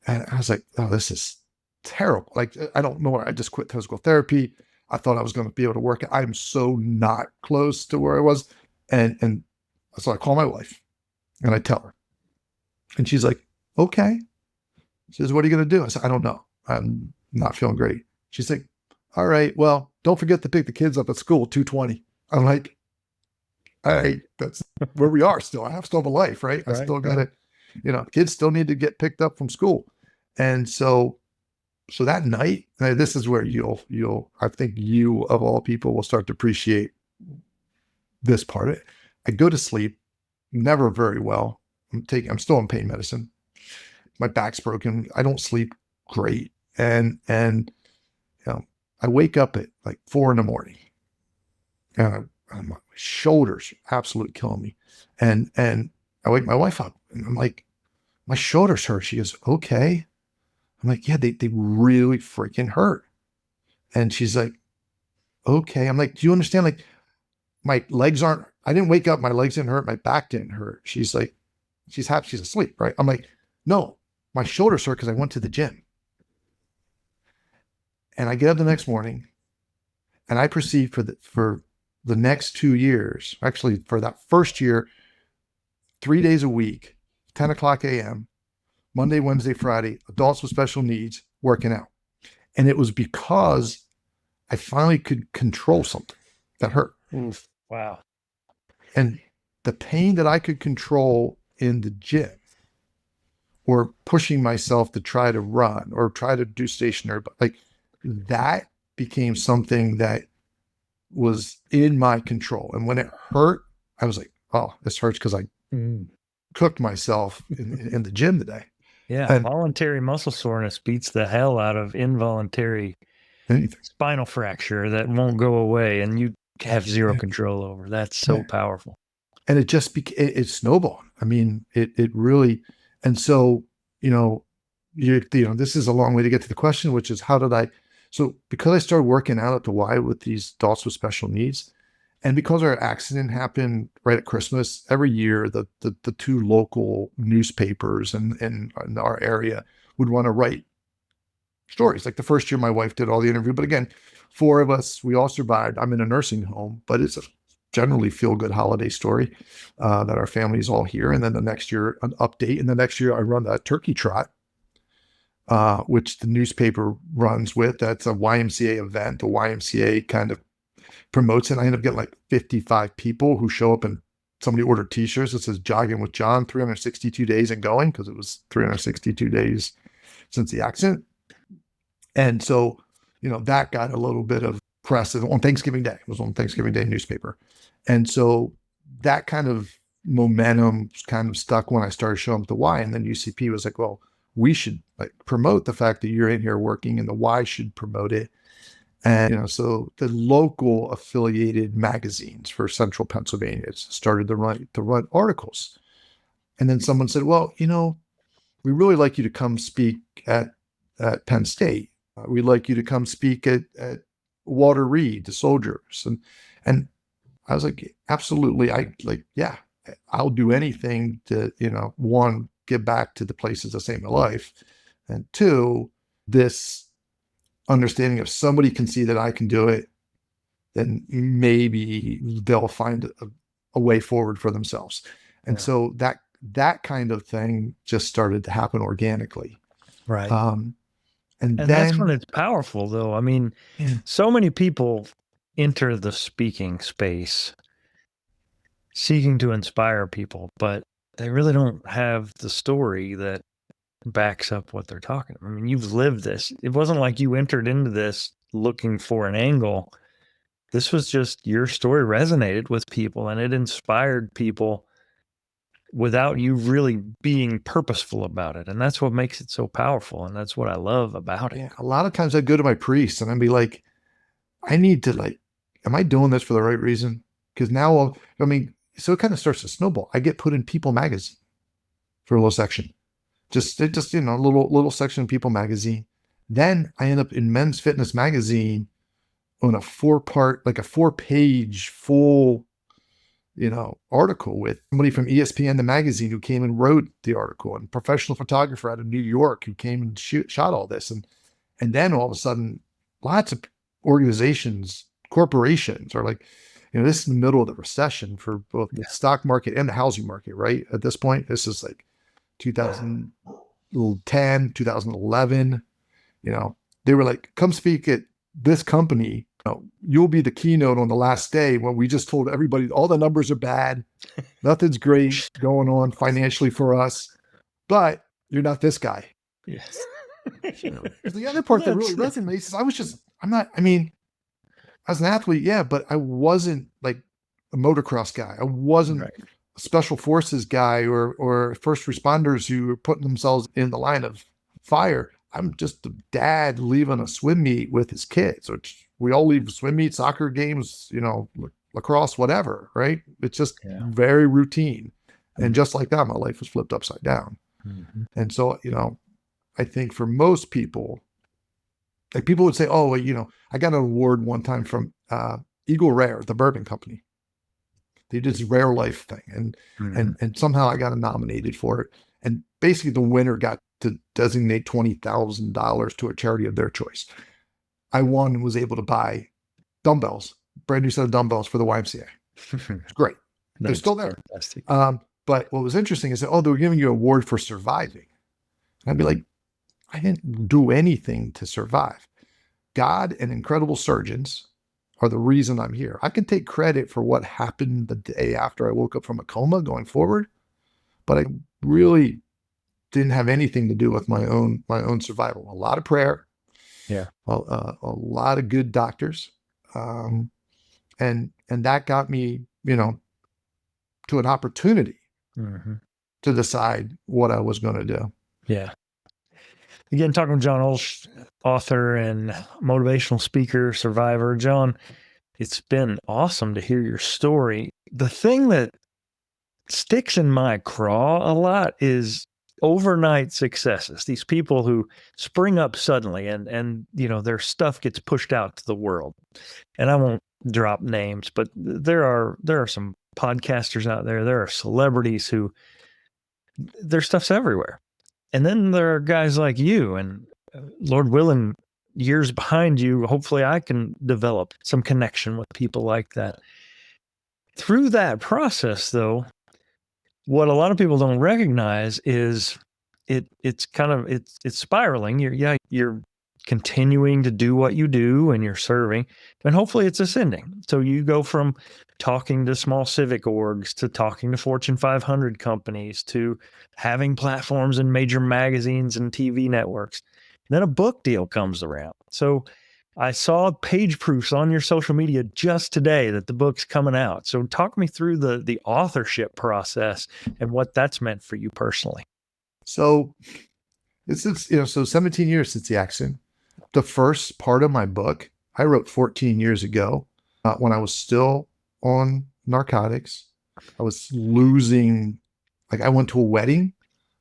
And I was like, oh, this is terrible. Like, I don't know where I just quit physical therapy. I thought I was going to be able to work. I'm so not close to where I was. And so I call my wife and I tell her. And she's like, okay. She says, what are you going to do? I said, I don't know. I'm not feeling great. She's like, all right, well, don't forget to pick the kids up at school, 2:20. I'm like, all right, that's where we are still. I still have a life, right? I still got to, kids still need to get picked up from school. And so that night, this is where I think you of all people will start to appreciate this part of it. I go to sleep, never very well. I'm still on pain medicine. My back's broken. I don't sleep great. And I wake up at like 4 a.m. and my shoulders absolutely killing me. And I wake my wife up and I'm like, my shoulders hurt. She goes, okay. I'm like, yeah, they really freaking hurt. And she's like, okay. I'm like, do you understand? Like, my legs I didn't wake up. My legs didn't hurt. My back didn't hurt. She's like, she's happy. She's asleep. Right. I'm like, no, my shoulders hurt because I went to the gym. And I get up the next morning and I proceed for the next 2 years, actually for that first year, 3 days a week, 10 o'clock a.m., Monday, Wednesday, Friday, adults with special needs, working out. And it was because I finally could control something that hurt. Oof. Wow. And the pain that I could control in the gym or pushing myself to try to run or try to do stationary, but like that became something that was in my control. And when it hurt, I was like, oh, this hurts because I cooked myself in the gym today. Yeah. And voluntary muscle soreness beats the hell out of involuntary spinal fracture that won't go away and you have zero control over. That's so powerful. And it just it snowballed. I mean, it really, and so, this is a long way to get to the question, which is so because I started working out at the Y with these adults with special needs, and because our accident happened right at Christmas, every year the 2 local newspapers in our area would want to write stories. Like the first year my wife did all the interview, but again, 4 of us, we all survived. I'm in a nursing home, but it's a generally feel-good holiday story that our family is all here. And then the next year, an update. And the next year, I run a turkey trot, which the newspaper runs with. That's a YMCA event. The YMCA kind of promotes it. I end up getting like 55 people who show up and somebody ordered t-shirts that says Jogging with John, 362 days and going, because it was 362 days since the accident. And so, that got a little bit of press on Thanksgiving Day. It was on Thanksgiving Day newspaper. And so that kind of momentum kind of stuck when I started showing up the Y. And then UCP was like, well, we should like promote the fact that you're in here working and the Y should promote it. And, so the local affiliated magazines for Central Pennsylvania started to run articles. And then someone said, well, we really like you to come speak at Penn State. We'd like you to come speak at Walter Reed, the soldiers. And I was like, absolutely. Yeah, I'll do anything to, 1, give back to the places that saved my life. And 2, this understanding if somebody can see that I can do it, then maybe they'll find a way forward for themselves. And Yeah. so that kind of thing just started to happen organically. Right. And And that's when then, it's powerful, though. I mean, yeah, so many people enter the speaking space seeking to inspire people, but they really don't have the story that backs up what they're talking about. I mean, you've lived this. It wasn't like you entered into this looking for an angle. This was just your story resonated with people and it inspired people without you really being purposeful about it. And that's what makes it so powerful. And that's what I love about it. yeah, a lot of times I'd go to my priest and I'd be like, I need to like, am I doing this for the right reason? Because now, I mean, so it kind of starts to snowball. I get put in People magazine for a little section, just a little section in People magazine. Then I end up in Men's Fitness magazine on a 4-page full, article with somebody from ESPN, the magazine, who came and wrote the article, and professional photographer out of New York who came and shot all this. And then all of a sudden, lots of organizations, corporations are like, this is in the middle of the recession for both the stock market and the housing market, right? At this point, this is like 2010, 2011, they were like, come speak at this company. You'll be the keynote on the last day when we just told everybody all the numbers are bad. Nothing's great going on financially for us, but you're not this guy. Yes. The other part that really resonates is as an athlete, yeah, but I wasn't like a motocross guy. I wasn't a special forces guy or first responders who were putting themselves in the line of fire. I'm just a dad leaving a swim meet with his kids, which we all leave swim meet, soccer games, lacrosse, whatever, right? It's just very routine. And just like that, my life was flipped upside down. Mm-hmm. And so, I think for most people, like people would say, oh, well, I got an award one time from Eagle Rare, the bourbon company. They did this rare life thing. And somehow I got nominated for it. And basically the winner got to designate $20,000 to a charity of their choice. I won and was able to buy dumbbells, brand new set of dumbbells for the YMCA. It's great. They're still there. Fantastic. But what was interesting is that, they were giving you an award for surviving. And I'd be like, I didn't do anything to survive. God and incredible surgeons are the reason I'm here. I can take credit for what happened the day after I woke up from a coma going forward, but I really didn't have anything to do with my own survival. A lot of prayer, a lot of good doctors, and that got me, to an opportunity to decide what I was going to do. Yeah. Again, talking with John Ulsh, author and motivational speaker, survivor. John, it's been awesome to hear your story. The thing that sticks in my craw a lot is overnight successes. These people who spring up suddenly and their stuff gets pushed out to the world. And I won't drop names, but there are some podcasters out there. There are celebrities who their stuff's everywhere. And then there are guys like you and Lord willing, years behind you, hopefully I can develop some connection with people like that. Through that process, though, what a lot of people don't recognize is it's spiraling. You're continuing to do what you do and you're serving, and hopefully it's ascending. So you go from talking to small civic orgs to talking to Fortune 500 companies to having platforms in major magazines and TV networks. And then a book deal comes around. So I saw page proofs on your social media just today that the book's coming out. So talk me through the authorship process and what that's meant for you personally. So it's 17 years since the accident. The first part of my book I wrote 14 years ago when I was still on narcotics. I was losing, like I went to a wedding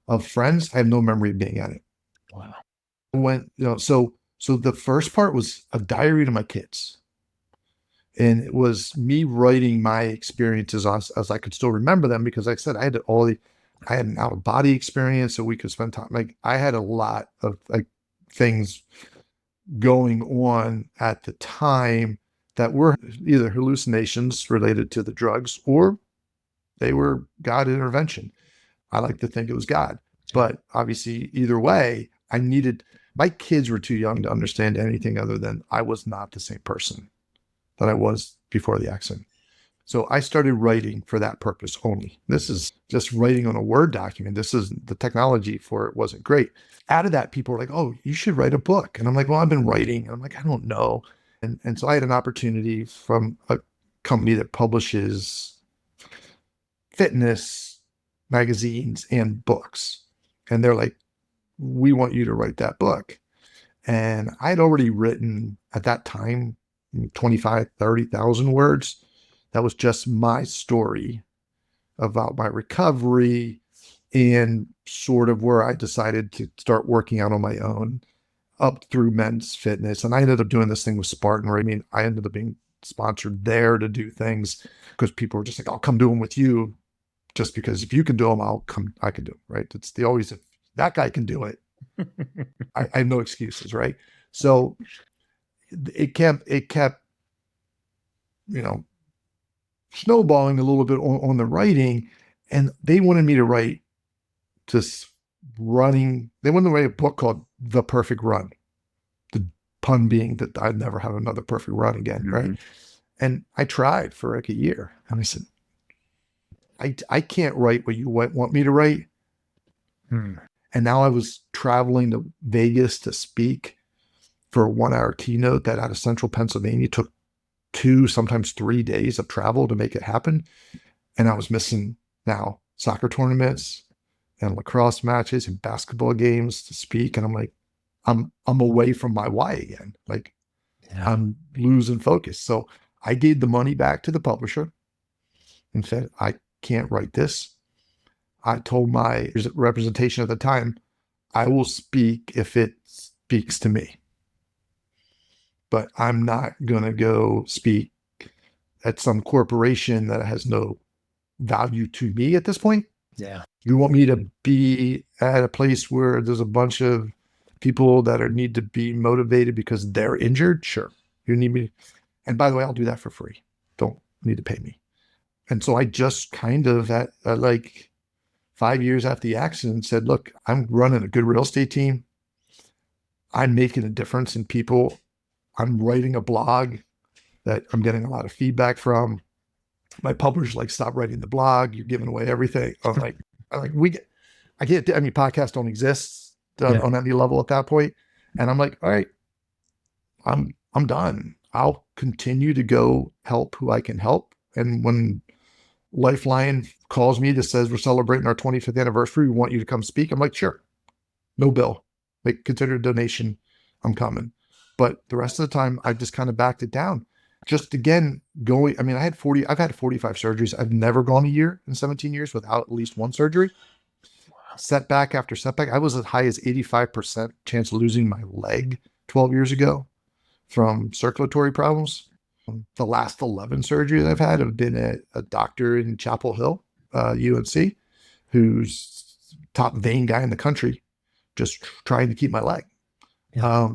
of friends. I have no memory of being at it. Wow. I went, so the first part was a diary to my kids. And it was me writing my experiences as I could still remember them, because like I said, I had an out of body experience, so we could spend time. Like I had a lot of like things going on at the time that were either hallucinations related to the drugs or they were God intervention. I like to think it was God. But obviously, either way, my kids were too young to understand anything other than I was not the same person that I was before the accident. So I started writing for that purpose only. This is just writing on a Word document. This is the technology for it wasn't great. Out of that, people were like, oh, you should write a book. And I'm like, well, I've been writing. And I'm like, I don't know. And so I had an opportunity from a company that publishes fitness magazines and books. And they're like, we want you to write that book. And I had already written at that time 25, 30,000 words. That was just my story about my recovery and sort of where I decided to start working out on my own up through men's fitness. And I ended up doing this thing with Spartan, where I ended up being sponsored there to do things because people were just like, I'll come do them with you. Just because if you can do them, I can do them, right? It's always, if that guy can do it, I have no excuses, right? So it kept, snowballing a little bit on the writing, and they wanted me to write just running. They wanted to write a book called The Perfect Run. The pun being that I'd never have another perfect run again, right? And I tried for like a year, and I said, I can't write what you want me to write. And now I was traveling to Vegas to speak for a 1-hour keynote that out of central Pennsylvania took 2, sometimes 3 days of travel to make it happen. And I was missing now soccer tournaments and lacrosse matches and basketball games to speak. And I'm like, I'm away from my why again. Like, I'm losing focus. So I gave the money back to the publisher and said, I can't write this. I told my representation at the time, I will speak if it speaks to me. But I'm not going to go speak at some corporation that has no value to me at this point. Yeah. You want me to be at a place where there's a bunch of people that need to be motivated because they're injured? Sure. You need me. And by the way, I'll do that for free. Don't need to pay me. And so I just kind of at like 5 years after the accident said, look, I'm running a good real estate team. I'm making a difference in people. I'm writing a blog that I'm getting a lot of feedback from. My publisher's like, stop writing the blog. You're giving away everything. I can't, podcasts don't exist on any level at that point. And I'm like, all right, I'm done. I'll continue to go help who I can help. And when Lifeline calls me that says we're celebrating our 25th anniversary, we want you to come speak, I'm like, sure, no bill. Like, consider a donation. I'm coming. But the rest of the time, I just kind of backed it down. Just again, I've had 45 surgeries. I've never gone a year in 17 years without at least one surgery. Wow. Setback after setback. I was as high as 85% chance of losing my leg 12 years ago from circulatory problems. The last 11 surgeries I've had have been a doctor in Chapel Hill, UNC, who's top vein guy in the country, just trying to keep my leg. Yeah.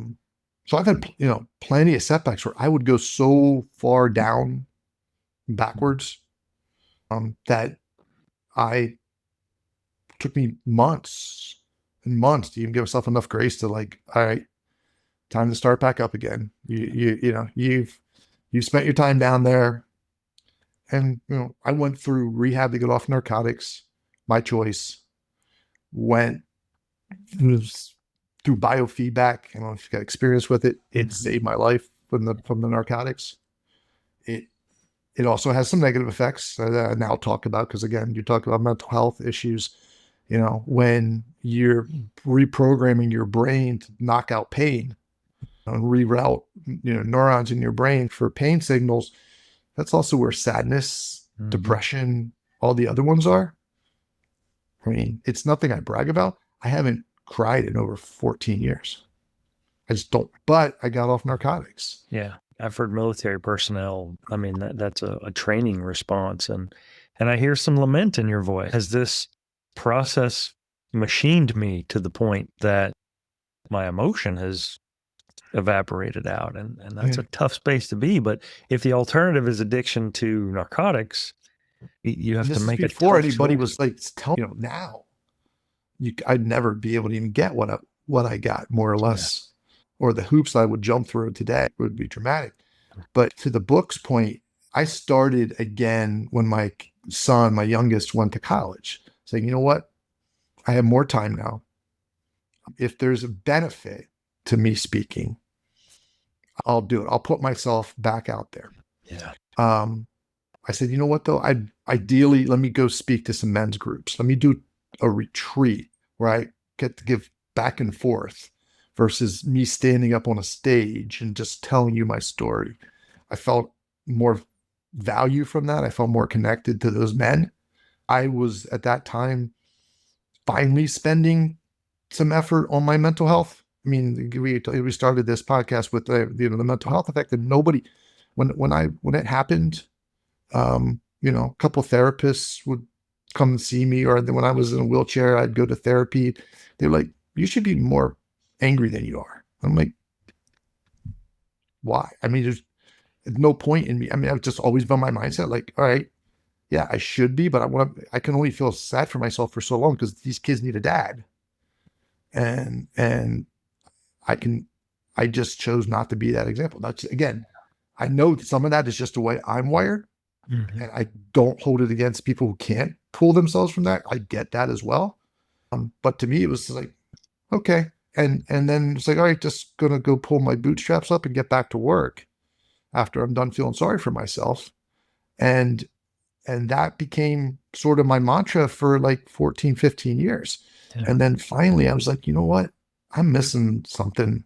So I've had, plenty of setbacks where I would go so far down backwards that took me months and months to even give myself enough grace to like, all right, time to start back up again. You've spent your time down there. And, I went through rehab to get off narcotics, my choice. Went through biofeedback. I don't know if you got experience with it. It saved my life from the narcotics. It also has some negative effects that I now talk about, because again, you talk about mental health issues. When you're reprogramming your brain to knock out pain and reroute neurons in your brain for pain signals, that's also where sadness, depression, all the other ones are. I mean, it's nothing I brag about. I haven't cried in over 14 years. I just don't, but I got off narcotics. Yeah. I've heard military personnel. I mean, that's a training response. And I hear some lament in your voice. Has this process machined me to the point that my emotion has evaporated out? And that's a tough space to be. But if the alternative is addiction to narcotics, You have And to this is make a before tough anybody choice. was like telling, now I'd never be able to even get what I got, more or Yeah. less, or the hoops I would jump through today would be dramatic. But to the book's point, I started again when my son, my youngest, went to college, saying, you know what? I have more time now. If there's a benefit to me speaking, I'll do it. I'll put myself back out there. Yeah. I said, you know what though? Ideally, let me go speak to some men's groups. Let me do a retreat where I get to give back and forth versus me standing up on a stage and just telling you my story. I felt more value from that. I felt more connected to those men. I was at that time finally spending some effort on my mental health. I mean, we started this podcast with the mental health effect, and nobody, when it happened, a couple of therapists would come and see me, or when I was in a wheelchair, I'd go to therapy. They're like, you should be more angry than you are. I'm like, why? I mean, there's no point in me. I mean, I've just always been my mindset, like, all right, yeah, I should be, but I can only feel sad for myself for so long because these kids need a dad. And I just chose not to be that example. That's, again, I know some of that is just the way I'm wired. Mhm. And I don't hold it against people who can't pull themselves from that. I get that as well. But to me, it was like, okay. And then it's like, all right, just gonna go pull my bootstraps up and get back to work after I'm done feeling sorry for myself. And that became sort of my mantra for like 14, 15 years. Yeah. And then finally I was like, you know what? I'm missing something.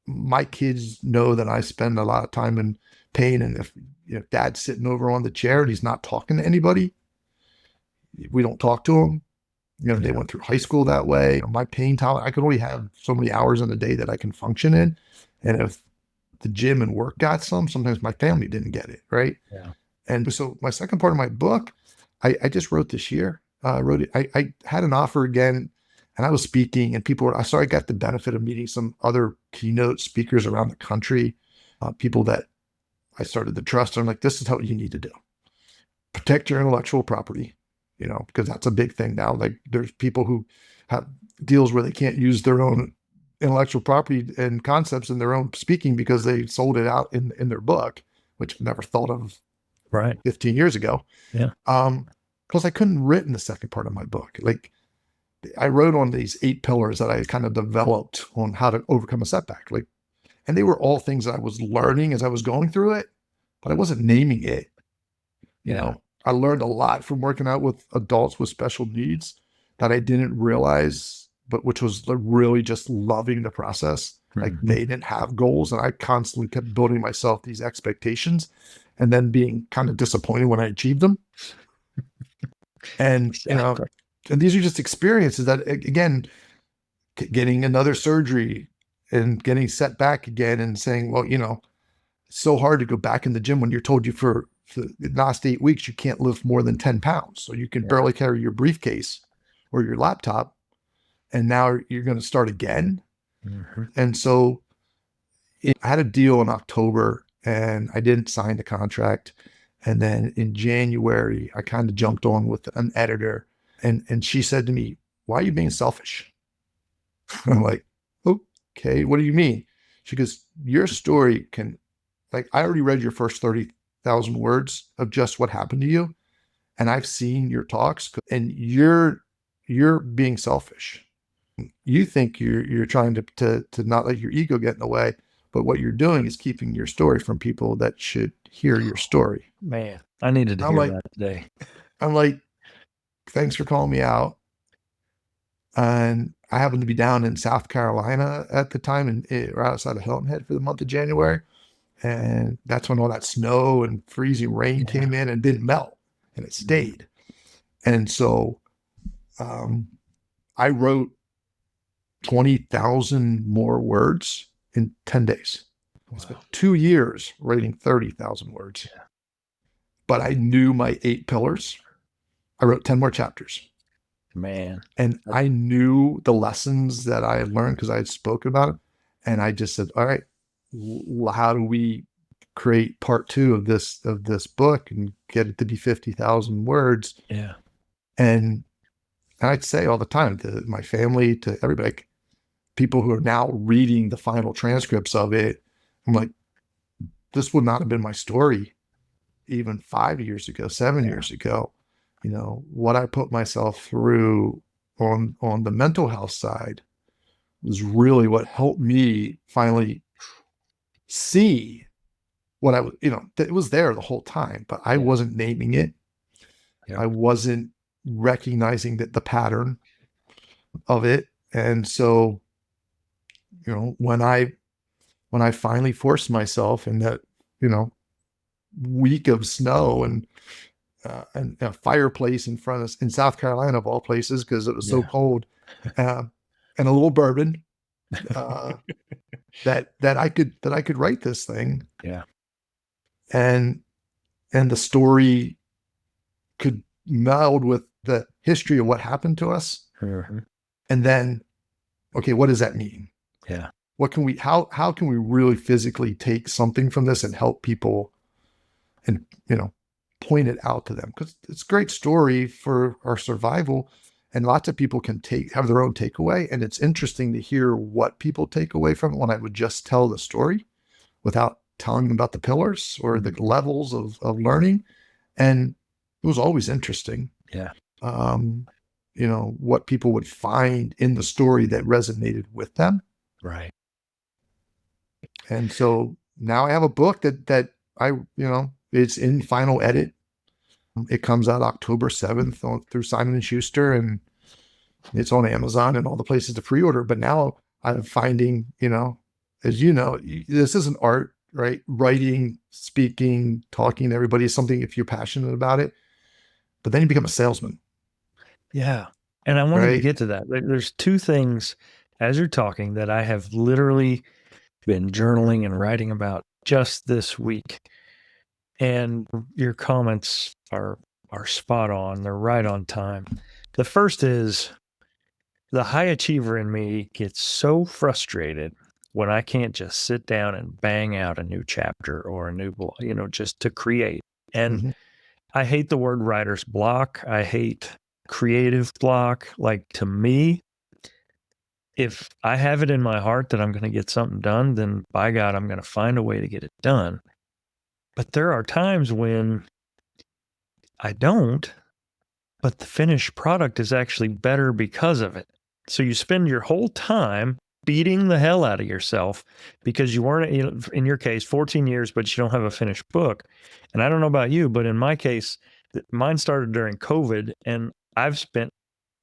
My kids know that I spend a lot of time in pain. And if dad's sitting over on the chair and he's not talking to anybody, we don't talk to him. They went through high school that way. My pain tolerance, I could only have so many hours in a day that I can function in. And if the gym and work got sometimes my family didn't get it. Right. Yeah. And so my second part of my book, I just wrote this year. Wrote it. I had an offer again, and I was speaking, and I saw I got the benefit of meeting some other keynote speakers around the country, people that I started to trust. I'm like, this is what you need to do. Protect your intellectual property, because that's a big thing now. Like there's people who have deals where they can't use their own intellectual property and concepts in their own speaking because they sold it out in their book, which I never thought of Right. 15 years ago. Yeah. Because I couldn't written the second part of my book. Like I wrote on these 8 pillars that I kind of developed on how to overcome a setback. Like, and they were all things that I was learning as I was going through it, but I wasn't naming it. I learned a lot from working out with adults with special needs that I didn't realize, but which was really just loving the process. Like they didn't have goals, and I constantly kept building myself these expectations and then being kind of disappointed when I achieved them. And, Exactly. and these are just experiences that, again, getting another surgery and getting set back again and saying, well, it's so hard to go back in the gym when you're told you for the last 8 weeks, you can't lift more than 10 pounds. So you can barely carry your briefcase or your laptop. And now you're going to start again. Mm-hmm. And so I had a deal in October and I didn't sign the contract. And then in January, I kind of jumped on with an editor, and she said to me, why are you being selfish? I'm like, okay, what do you mean? She goes, your story can, like, I already read your first 30,000 words of just what happened to you. And I've seen your talks, and you're being selfish. You think you're trying to not let your ego get in the way, but what you're doing is keeping your story from people that should hear your story. Man, I needed to I'm hear like, that today. thanks for calling me out. And I happened to be down in South Carolina at the time, and right outside of Hilton Head for the month of January. And that's when all that snow and freezing rain came in and didn't melt, and it stayed. And so I wrote 20,000 more words in 10 days. Wow. I spent 2 years writing 30,000 words. Yeah. But I knew my 8 pillars. I wrote 10 more chapters. Man. And I knew the lessons that I had learned because I had spoken about it. And I just said, all right, how do we create part 2 of this book and get it to be 50,000 words. Yeah. And I'd say all the time to my family, to everybody, like, people who are now reading the final transcripts of it, I'm like, this would not have been my story even 5 years ago, 7 years ago. What I put myself through on the mental health side was really what helped me finally see what I was, it was there the whole time, but I wasn't naming it. Yep. I wasn't recognizing that the pattern of it. And so, when I finally forced myself in that, week of snow and a fireplace in South Carolina of all places, because it was so cold, and a little bourbon, that I could write this thing. Yeah. And the story could meld with the history of what happened to us. Mm-hmm. And then, okay, what does that mean? Yeah. What can we, how can we really physically take something from this and help people and, point it out to them? Because it's a great story for our survival, and lots of people can have their own takeaway. And it's interesting to hear what people take away from it when I would just tell the story without telling them about the pillars or the levels of learning. And it was always interesting. Yeah. What people would find in the story that resonated with them. Right. And so now I have a book that I, it's in final edit. It comes out October 7th through Simon & Schuster, and it's on Amazon and all the places to pre-order. But now I'm finding, as this is an art, right? Writing, speaking, talking to everybody is something, if you're passionate about it, but then you become a salesman. Yeah. And I wanted to get to that. There's two things as you're talking that I have literally been journaling and writing about just this week. And your comments are spot on. They're right on time. The first is the high achiever in me gets so frustrated when I can't just sit down and bang out a new chapter or a new book, just to create. And I hate the word writer's block. I hate creative block. Like, to me, if I have it in my heart that I'm going to get something done, then by God, I'm going to find a way to get it done. But there are times when I don't, but the finished product is actually better because of it. So you spend your whole time beating the hell out of yourself because you weren't, in your case, 14 years, but you don't have a finished book. And I don't know about you, but in my case, mine started during COVID, and I've spent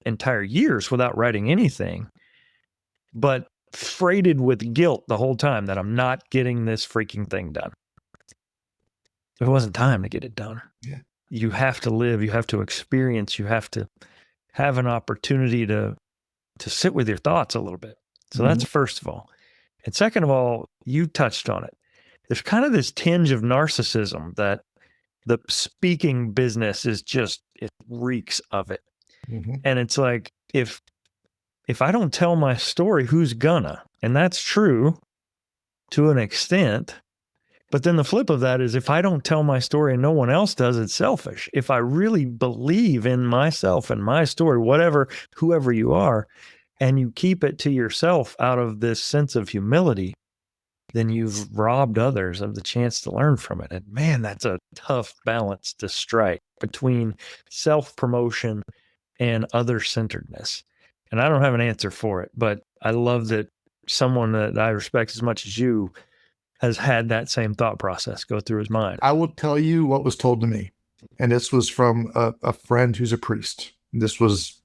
entire years without writing anything, but freighted with guilt the whole time that I'm not getting this freaking thing done. It wasn't time to get it done. Yeah. You have to live, you have to experience, you have to have an opportunity to sit with your thoughts a little bit. So that's first of all. And second of all, you touched on it. There's kind of this tinge of narcissism that the speaking business is just, it reeks of it. And it's like, if I don't tell my story, who's gonna? And that's true to an extent. But then the flip of that is, if I don't tell my story and no one else does, it's selfish. If I really believe in myself and my story, whoever you are, and you keep it to yourself out of this sense of humility, then you've robbed others of the chance to learn from it. And man, that's a tough balance to strike between self-promotion and other-centeredness. And I don't have an answer for it, but I love that someone that I respect as much as you has had that same thought process go through his mind. I will tell you what was told to me. And this was from a friend who's a priest. This was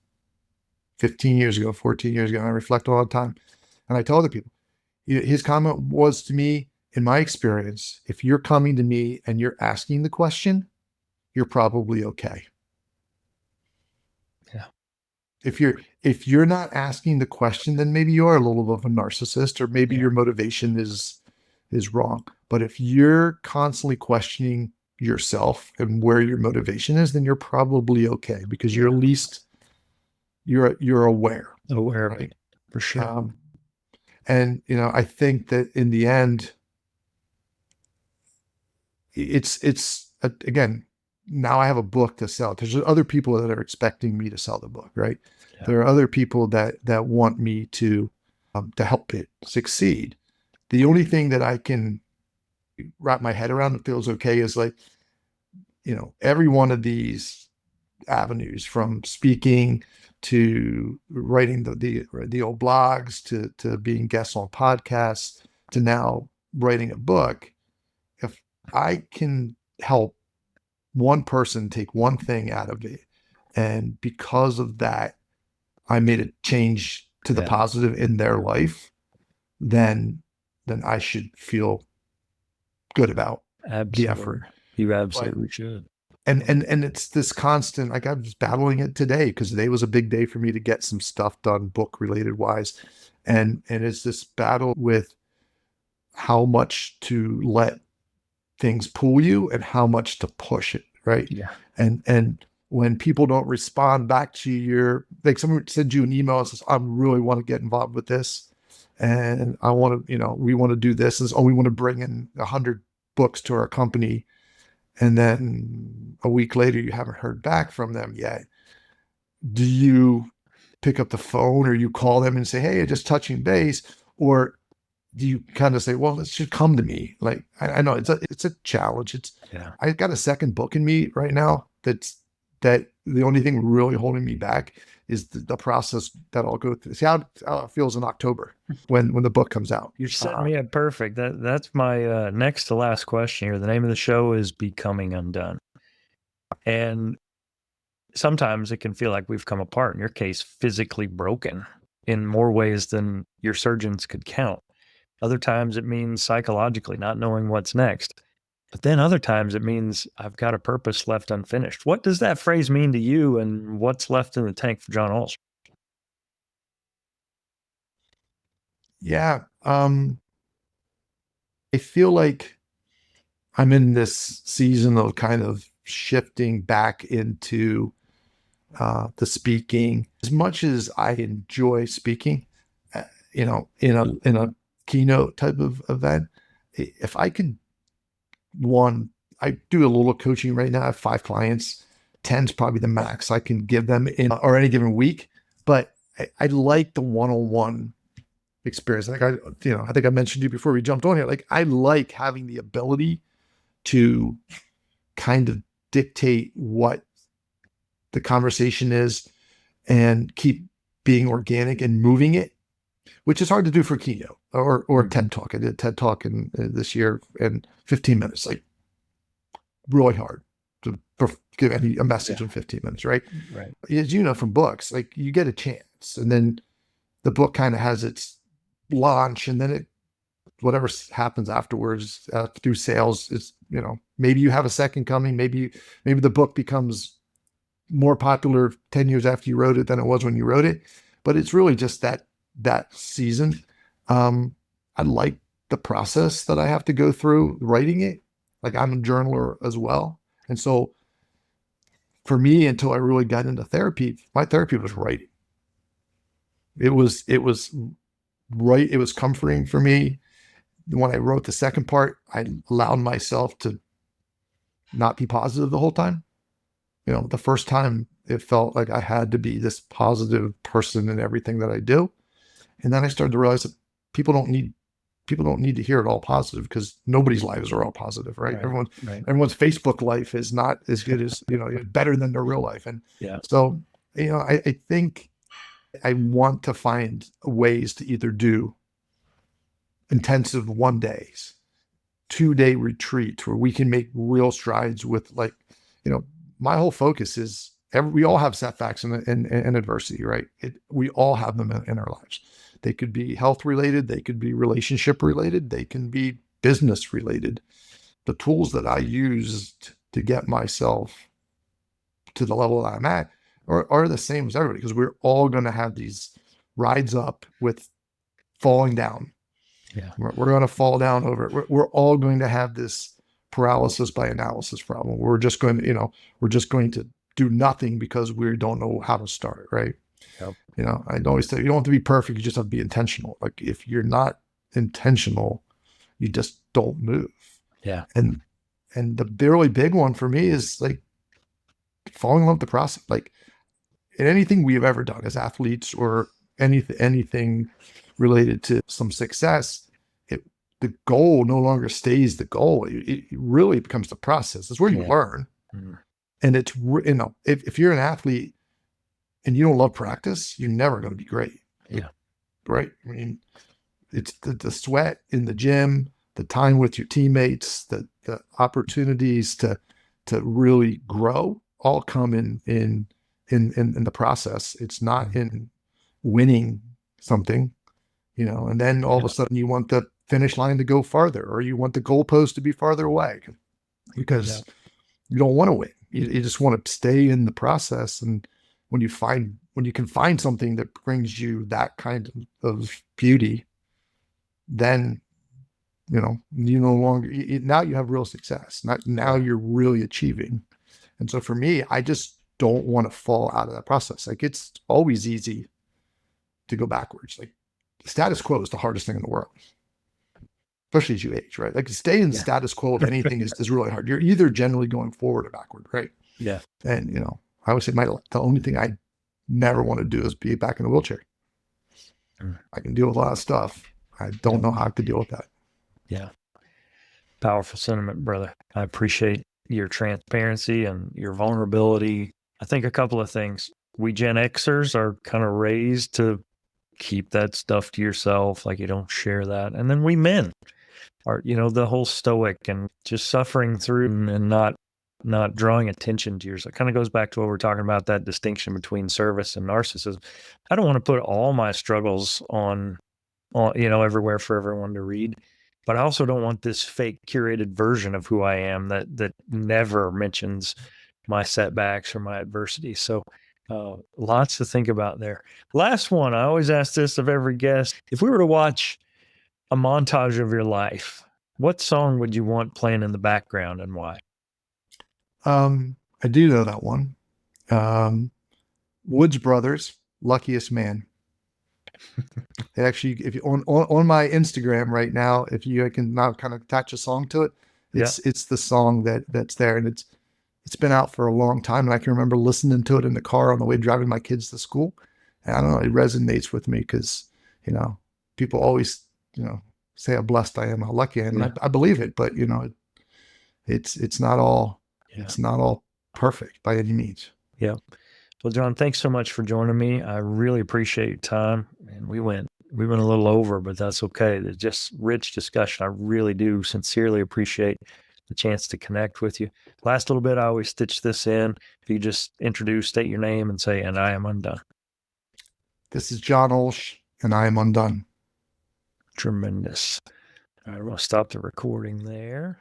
15 years ago, 14 years ago. And I reflect all the time. And I tell other people, his comment was to me, in my experience, if you're coming to me and you're asking the question, you're probably okay. Yeah. If you're not asking the question, then maybe you are a little bit of a narcissist, or maybe your motivation is wrong. But if you're constantly questioning yourself and where your motivation is, then you're probably okay, because you're at least you're aware of it, for sure. And I think that in the end, it's again, now I have a book to sell. There's other people that are expecting me to sell the book, right? Yeah. There are other people that want me to help it succeed. The only thing that I can wrap my head around that feels okay is like, every one of these avenues, from speaking to writing the old blogs to being guests on podcasts to now writing a book. If I can help one person take one thing out of it, and because of that, I made a change to the Yeah. positive in their life, then I should feel good about the Absolutely. effort. You But absolutely should. and it's this constant, like I was battling it today because today was a big day for me to get some stuff done book related wise. And it's this battle with how much to let things pull you and how much to push it, right? Yeah. And when people don't respond back to your, like someone sends you an email and says, I really want to get involved with this, and I want to, we want to do this, and we want to bring in 100 books to our company, and then a week later you haven't heard back from them yet. Do you pick up the phone, or you call them and say, hey, just touching base? Or do you kind of say, well, it should come to me? Like, I know it's a challenge. Yeah. I got a second book in me right now. That the only thing really holding me back is the process that I'll go through. See how it feels in October when the book comes out. You're setting me up perfect. That's my next to last question here. The name of the show is Becoming Undone. And sometimes it can feel like we've come apart, in your case, physically broken in more ways than your surgeons could count. Other times it means psychologically not knowing what's next. But then other times it means I've got a purpose left unfinished. What does that phrase mean to you, and what's left in the tank for John Ulsh? Yeah. I feel like I'm in this season of kind of shifting back into the speaking. As much as I enjoy speaking, in a keynote type of event, if I could, one, I do a little coaching right now. I have 5 clients. 10's probably the max I can give them in or any given week. But I like the one-on-one experience. Like I think I mentioned to you before we jumped on here. Like I like having the ability to kind of dictate what the conversation is and keep being organic and moving it, which is hard to do for keynote or TED Talk. I did TED Talk in this year in 15 minutes, like really hard to give a message in 15 minutes, right? Right. As you know from books, like you get a chance, and then the book kind of has its launch, and then whatever happens afterwards through sales is, maybe you have a second coming, maybe the book becomes more popular 10 years after you wrote it than it was when you wrote it. But it's really just that season. I like the process that I have to go through writing it. Like I'm a journaler as well. And so for me, until I really got into therapy, my therapy was writing. It was right. It was comforting for me. When I wrote the second part, I allowed myself to not be positive the whole time. The first time it felt like I had to be this positive person in everything that I do. And then I started to realize that people don't need to hear it all positive, because nobody's lives are all positive, right? Everyone's Facebook life is not as good as, better than their real life. And so, I think I want to find ways to either do intensive 1 days, 2-day retreats where we can make real strides with, like, my whole focus is we all have setbacks and adversity, right? We all have them in our lives. They could be health related, they could be relationship related, they can be business related. The tools that I used to get myself to the level that I'm at are the same as everybody, because we're all going to have these rides up with falling down. Yeah. We're going to fall down over it. We're all going to have this paralysis by analysis problem. We're just going to do nothing because we don't know how to start, right? Yep. I always say you don't have to be perfect. You just have to be intentional. Like if you're not intentional, you just don't move. Yeah. And And the really big one for me is like falling in love with the process. Like in anything we've ever done as athletes or anything related to some success, the goal no longer stays the goal. It really becomes the process. It's where you learn. And it's, if you're an athlete and you don't love practice, you're never going to be great. Yeah. Right. I mean, it's the sweat in the gym, the time with your teammates, the opportunities to really grow all come in the process. It's not in winning something, and then all of a sudden you want the finish line to go farther, or you want the goalpost to be farther away because you don't want to win. You just want to stay in the process. And when you can find something that brings you that kind of beauty, then you no longer, now you have real success. Now you're really achieving. And so for me, I just don't want to fall out of that process. Like it's always easy to go backwards. Like status quo is the hardest thing in the world, especially as you age, right? Like to stay in the status quo of anything is really hard. You're either generally going forward or backward, right? Yeah. And I would say the only thing I never want to do is be back in a wheelchair. I can deal with a lot of stuff. I don't know how to deal with that. Yeah. Powerful sentiment, brother. I appreciate your transparency and your vulnerability. I think a couple of things. We Gen Xers are kind of raised to keep that stuff to yourself, like you don't share that. And then we men are, the whole stoic and just suffering through and not drawing attention to yourself. It kind of goes back to what we're talking about, that distinction between service and narcissism. I don't want to put all my struggles on everywhere for everyone to read. But I also don't want this fake curated version of who I am that never mentions my setbacks or my adversity. So lots to think about there. Last one, I always ask this of every guest. If we were to watch a montage of your life, what song would you want playing in the background and why? I do know that one. Woods Brothers, Luckiest Man. Actually, if you on my Instagram right now, if you can now kind of attach a song to it, it's the song that's there, and it's been out for a long time, and I can remember listening to it in the car on the way driving my kids to school, and I don't know, it resonates with me because people always say how blessed I am, how lucky I am, and I believe it, but it's not all perfect by any means. Yeah. Well, John, thanks so much for joining me. I really appreciate your time. And we went a little over, but that's okay. It's just rich discussion. I really do sincerely appreciate the chance to connect with you. Last little bit, I always stitch this in. If you just state your name and say, "And I am undone." This is John Ulsh, and I am undone. Tremendous. All right, I'm going to stop the recording there.